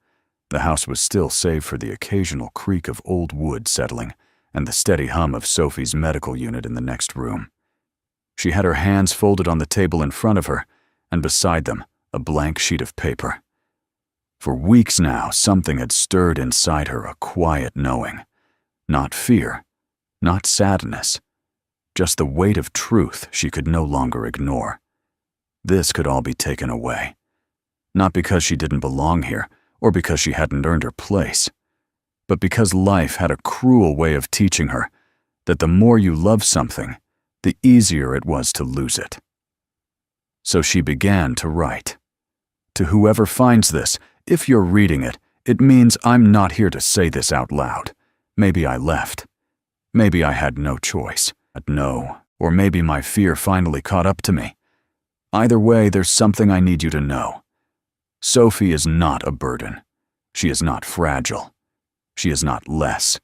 The house was still save for the occasional creak of old wood settling and the steady hum of Sophie's medical unit in the next room. She had her hands folded on the table in front of her, and beside them, a blank sheet of paper. For weeks now, something had stirred inside her, a quiet knowing. Not fear, not sadness, just the weight of truth she could no longer ignore. This could all be taken away. Not because she didn't belong here, or because she hadn't earned her place, but because life had a cruel way of teaching her that the more you love something, the easier it was to lose it. So she began to write. To whoever finds this, if you're reading it, it means I'm not here to say this out loud. Maybe I left. Maybe I had no choice. No, or maybe my fear finally caught up to me. Either way, there's something I need you to know. Sophie is not a burden. She is not fragile. She is not less.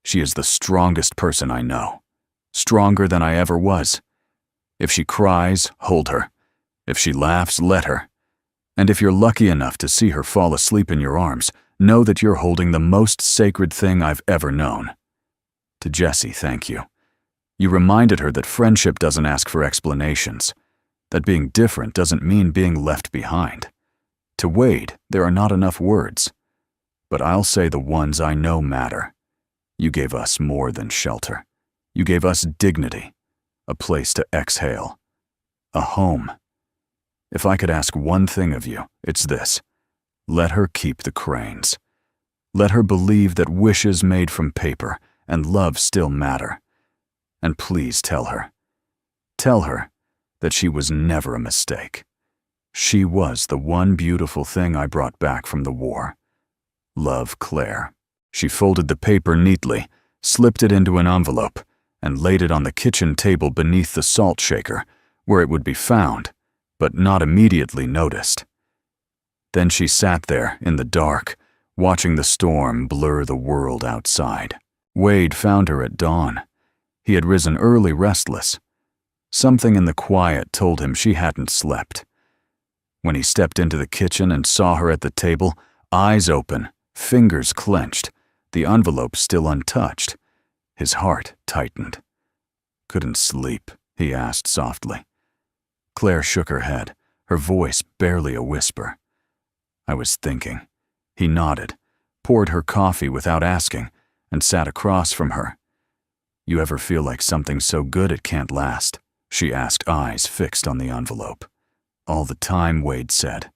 She is the strongest person I know. Stronger than I ever was. If she cries, hold her. If she laughs, let her. And if you're lucky enough to see her fall asleep in your arms, know that you're holding the most sacred thing I've ever known. To Jessie, thank you. You reminded her that friendship doesn't ask for explanations, that being different doesn't mean being left behind. To Wade, there are not enough words, but I'll say the ones I know matter. You gave us more than shelter. You gave us dignity, a place to exhale, a home. If I could ask one thing of you, it's this. Let her keep the cranes. Let her believe that wishes made from paper and love still matter. And please tell her that she was never a mistake. She was the one beautiful thing I brought back from the war. Love, Claire. She folded the paper neatly, slipped it into an envelope, and laid it on the kitchen table beneath the salt shaker, where it would be found, but not immediately noticed. Then she sat there in the dark, watching the storm blur the world outside. Wade found her at dawn. He had risen early, restless. Something in the quiet told him she hadn't slept. When he stepped into the kitchen and saw her at the table, eyes open, fingers clenched, the envelope still untouched, his heart tightened. "Couldn't sleep?" he asked softly. Claire shook her head, her voice barely a whisper. "I was thinking." He nodded, poured her coffee without asking, and sat across from her. "You ever feel like something's so good it can't last?" she asked, eyes fixed on the envelope. "All the time," Wade said.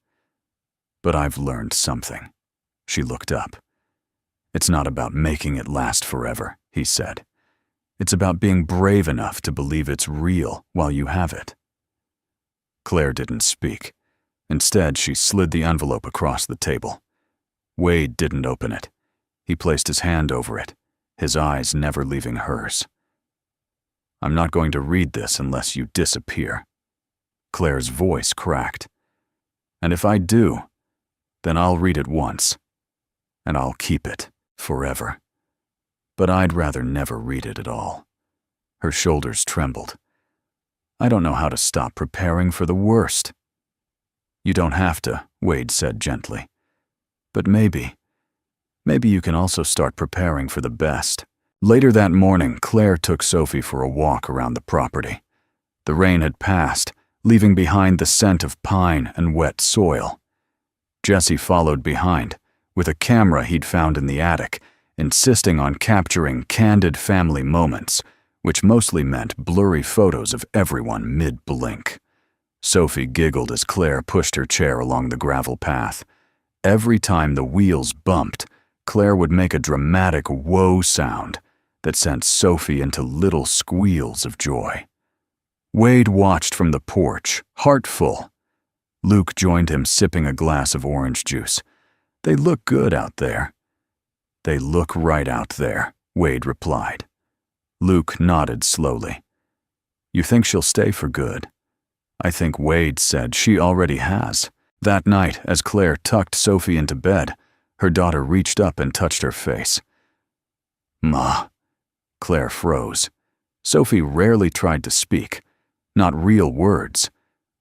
"But I've learned something." She looked up. "It's not about making it last forever," he said. "It's about being brave enough to believe it's real while you have it." Claire didn't speak. Instead, she slid the envelope across the table. Wade didn't open it. He placed his hand over it, his eyes never leaving hers. "I'm not going to read this unless you disappear." Claire's voice cracked. "And if I do, then I'll read it once, and I'll keep it forever. But I'd rather never read it at all." Her shoulders trembled. "I don't know how to stop preparing for the worst." "You don't have to," Wade said gently. "But maybe you can also start preparing for the best." Later that morning, Claire took Sophie for a walk around the property. The rain had passed, leaving behind the scent of pine and wet soil. Jessie followed behind, with a camera he'd found in the attic, insisting on capturing candid family moments, which mostly meant blurry photos of everyone mid-blink. Sophie giggled as Claire pushed her chair along the gravel path. Every time the wheels bumped, Claire would make a dramatic whoa sound that sent Sophie into little squeals of joy. Wade watched from the porch, heart full. Luke joined him, sipping a glass of orange juice. "They look good out there." "They look right out there," Wade replied. Luke nodded slowly. "You think she'll stay for good?" "I think Wade said she already has." That night, as Claire tucked Sophie into bed, her daughter reached up and touched her face. "Ma." Claire froze. Sophie rarely tried to speak. Not real words.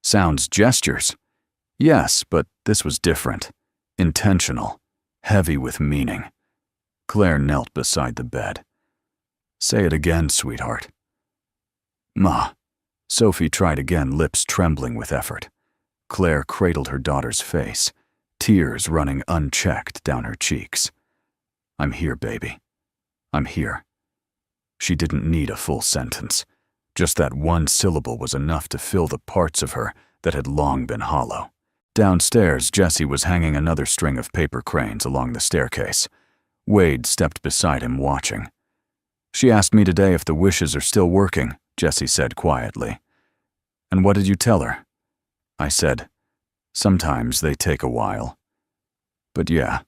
Sounds, gestures. Yes, but this was different. Intentional. Heavy with meaning. Claire knelt beside the bed. "Say it again, sweetheart." "Ma." Sophie tried again, lips trembling with effort. Claire cradled her daughter's face, tears running unchecked down her cheeks. "I'm here, baby. I'm here." She didn't need a full sentence. Just that one syllable was enough to fill the parts of her that had long been hollow. Downstairs, Jessie was hanging another string of paper cranes along the staircase. Wade stepped beside him, watching. "She asked me today if the wishes are still working," Jessie said quietly. "And what did you tell her?" I said, "Sometimes they take a while." "But yeah,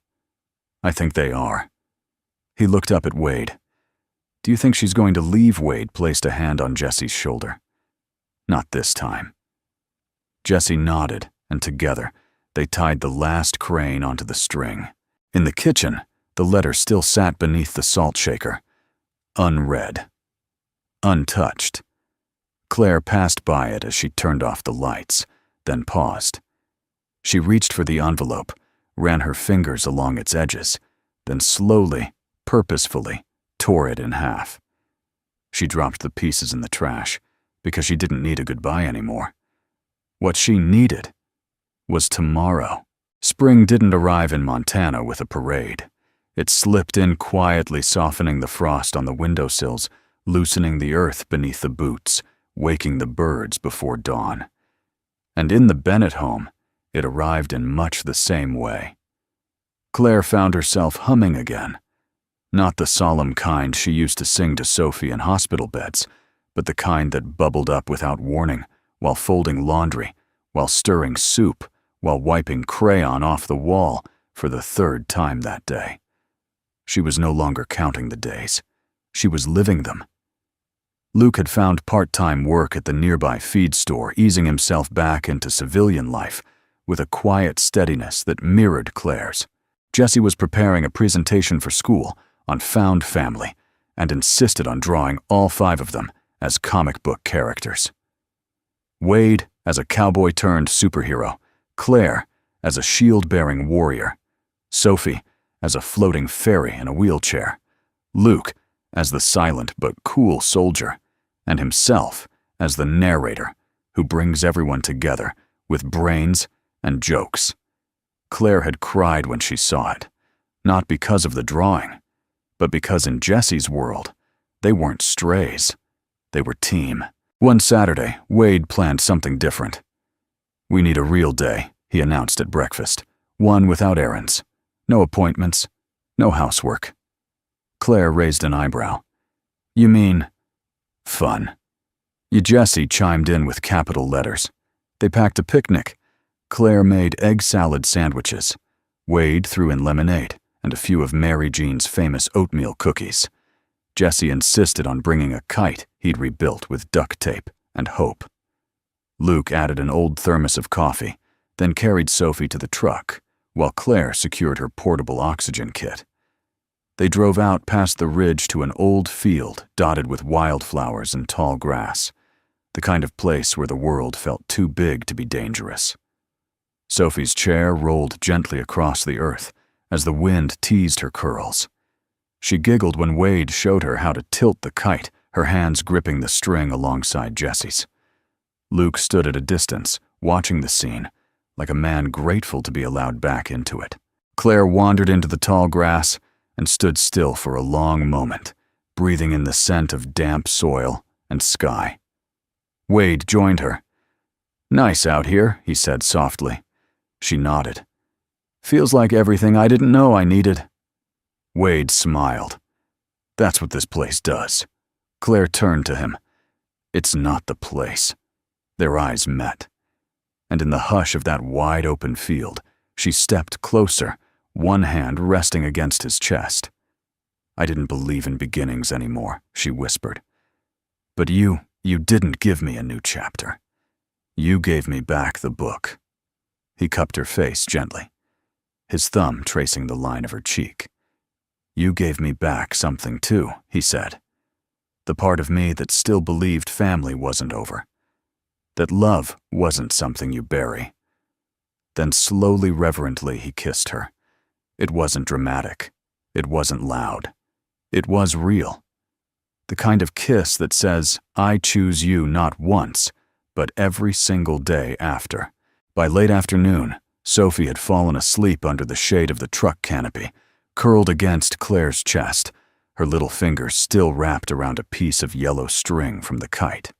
I think they are." He looked up at Wade. "Do you think she's going to leave?" Wade placed a hand on Jessie's shoulder. "Not this time." Jessie nodded, and together, they tied the last crane onto the string. In the kitchen, the letter still sat beneath the salt shaker. Unread. Untouched. Claire passed by it as she turned off the lights, then paused. She reached for the envelope, ran her fingers along its edges, then slowly, purposefully, tore it in half. She dropped the pieces in the trash because she didn't need a goodbye anymore. What she needed was tomorrow. Spring didn't arrive in Montana with a parade. It slipped in quietly, softening the frost on the windowsills, loosening the earth beneath the boots, waking the birds before dawn. And in the Bennett home, it arrived in much the same way. Claire found herself humming again. Not the solemn kind she used to sing to Sophie in hospital beds, but the kind that bubbled up without warning, while folding laundry, while stirring soup, while wiping crayon off the wall for the third time that day. She was no longer counting the days. She was living them. Luke had found part-time work at the nearby feed store, easing himself back into civilian life with a quiet steadiness that mirrored Claire's. Jessie was preparing a presentation for school on found family and insisted on drawing all 5 of them as comic book characters. Wade as a cowboy-turned-superhero, Claire as a shield-bearing warrior, Sophie as a floating fairy in a wheelchair, Luke as the silent but cool soldier, and himself as the narrator who brings everyone together with brains and jokes. Claire had cried when she saw it, not because of the drawing, but because in Jessie's world, they weren't strays. They were team. One Saturday, Wade planned something different. "We need a real day," he announced at breakfast. "One without errands. No appointments. No housework." Claire raised an eyebrow. "You mean fun?" Jessie chimed in with capital letters. They packed a picnic. Claire made egg salad sandwiches. Wade threw in lemonade and a few of Mary Jean's famous oatmeal cookies. Jessie insisted on bringing a kite he'd rebuilt with duct tape and hope. Luke added an old thermos of coffee, then carried Sophie to the truck, while Claire secured her portable oxygen kit. They drove out past the ridge to an old field dotted with wildflowers and tall grass, the kind of place where the world felt too big to be dangerous. Sophie's chair rolled gently across the earth as the wind teased her curls. She giggled when Wade showed her how to tilt the kite, her hands gripping the string alongside Jessie's. Luke stood at a distance, watching the scene, like a man grateful to be allowed back into it. Claire wandered into the tall grass and stood still for a long moment, breathing in the scent of damp soil and sky. Wade joined her. "Nice out here," he said softly. She nodded. "Feels like everything I didn't know I needed." Wade smiled. That's what this place does. Claire turned to him. It's not the place. Their eyes met. And in the hush of that wide-open field, she stepped closer, one hand resting against his chest. I didn't believe in beginnings anymore, she whispered. But you didn't give me a new chapter. You gave me back the book. He cupped her face gently, his thumb tracing the line of her cheek. You gave me back something too, he said. The part of me that still believed family wasn't over. That love wasn't something you bury. Then slowly, reverently, he kissed her. It wasn't dramatic. It wasn't loud. It was real. The kind of kiss that says, I choose you not once, but every single day after. By late afternoon, Sophie had fallen asleep under the shade of the truck canopy, curled against Claire's chest, her little fingers still wrapped around a piece of yellow string from the kite.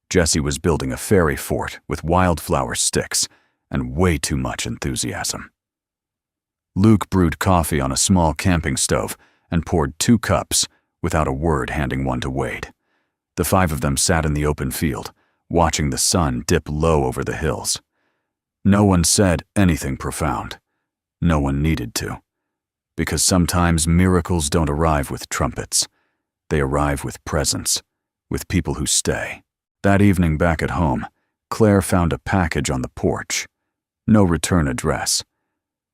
Jessie was building a fairy fort with wildflower sticks and way too much enthusiasm. Luke brewed coffee on a small camping stove and poured 2 cups, without a word handing one to Wade. The 5 of them sat in the open field, watching the sun dip low over the hills. No one said anything profound. No one needed to. Because sometimes miracles don't arrive with trumpets. They arrive with presence, with people who stay. That evening back at home, Claire found a package on the porch. No return address.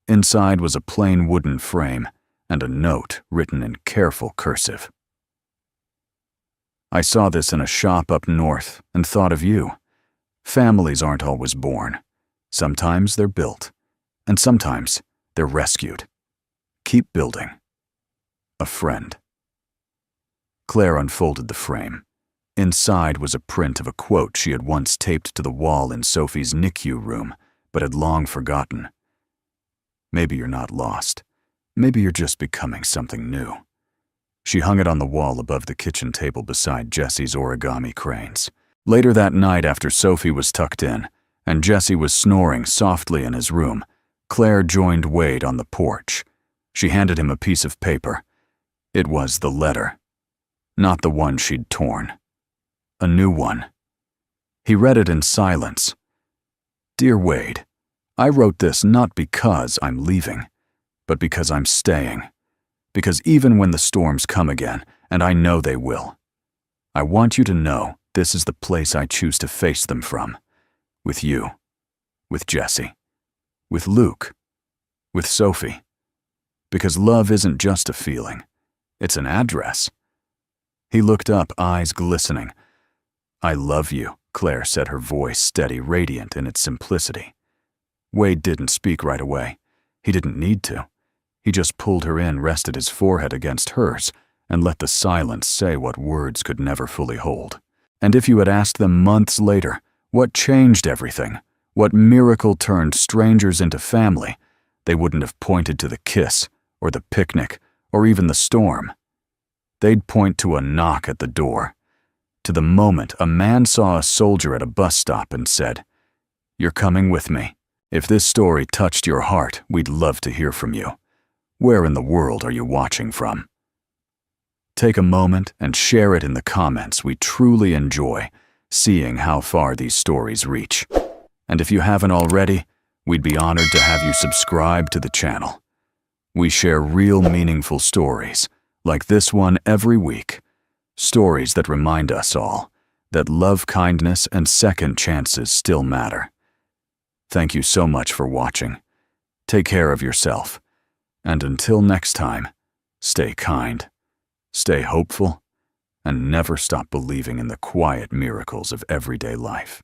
Inside was a plain wooden frame and a note written in careful cursive. I saw this in a shop up north and thought of you. Families aren't always born. Sometimes they're built, and sometimes they're rescued. Keep building. A friend. Claire unfolded the frame. Inside was a print of a quote she had once taped to the wall in Sophie's NICU room, but had long forgotten. Maybe you're not lost. Maybe you're just becoming something new. She hung it on the wall above the kitchen table beside Jessie's origami cranes. Later that night, after Sophie was tucked in, and Jessie was snoring softly in his room, Claire joined Wade on the porch. She handed him a piece of paper. It was the letter. Not the one she'd torn. A new one. He read it in silence. Dear Wade, I wrote this not because I'm leaving, but because I'm staying. Because even when the storms come again, and I know they will, I want you to know this is the place I choose to face them from. With you. With Jessie. With Luke. With Sophie. Because love isn't just a feeling. It's an address. He looked up, eyes glistening. I love you, Claire said, her voice steady, radiant in its simplicity. Wade didn't speak right away. He didn't need to. He just pulled her in, rested his forehead against hers, and let the silence say what words could never fully hold. And if you had asked them months later, what changed everything, what miracle turned strangers into family, they wouldn't have pointed to the kiss, or the picnic, or even the storm. They'd point to a knock at the door, to the moment a man saw a soldier at a bus stop and said, "You're coming with me. If this story touched your heart, we'd love to hear from you. Where in the world are you watching from?" Take a moment and share it in the comments. We truly enjoy seeing how far these stories reach. And if you haven't already, we'd be honored to have you subscribe to the channel. We share real, meaningful stories, like this one every week. Stories that remind us all that love, kindness, and second chances still matter. Thank you so much for watching. Take care of yourself. And until next time, stay kind, stay hopeful, and never stop believing in the quiet miracles of everyday life.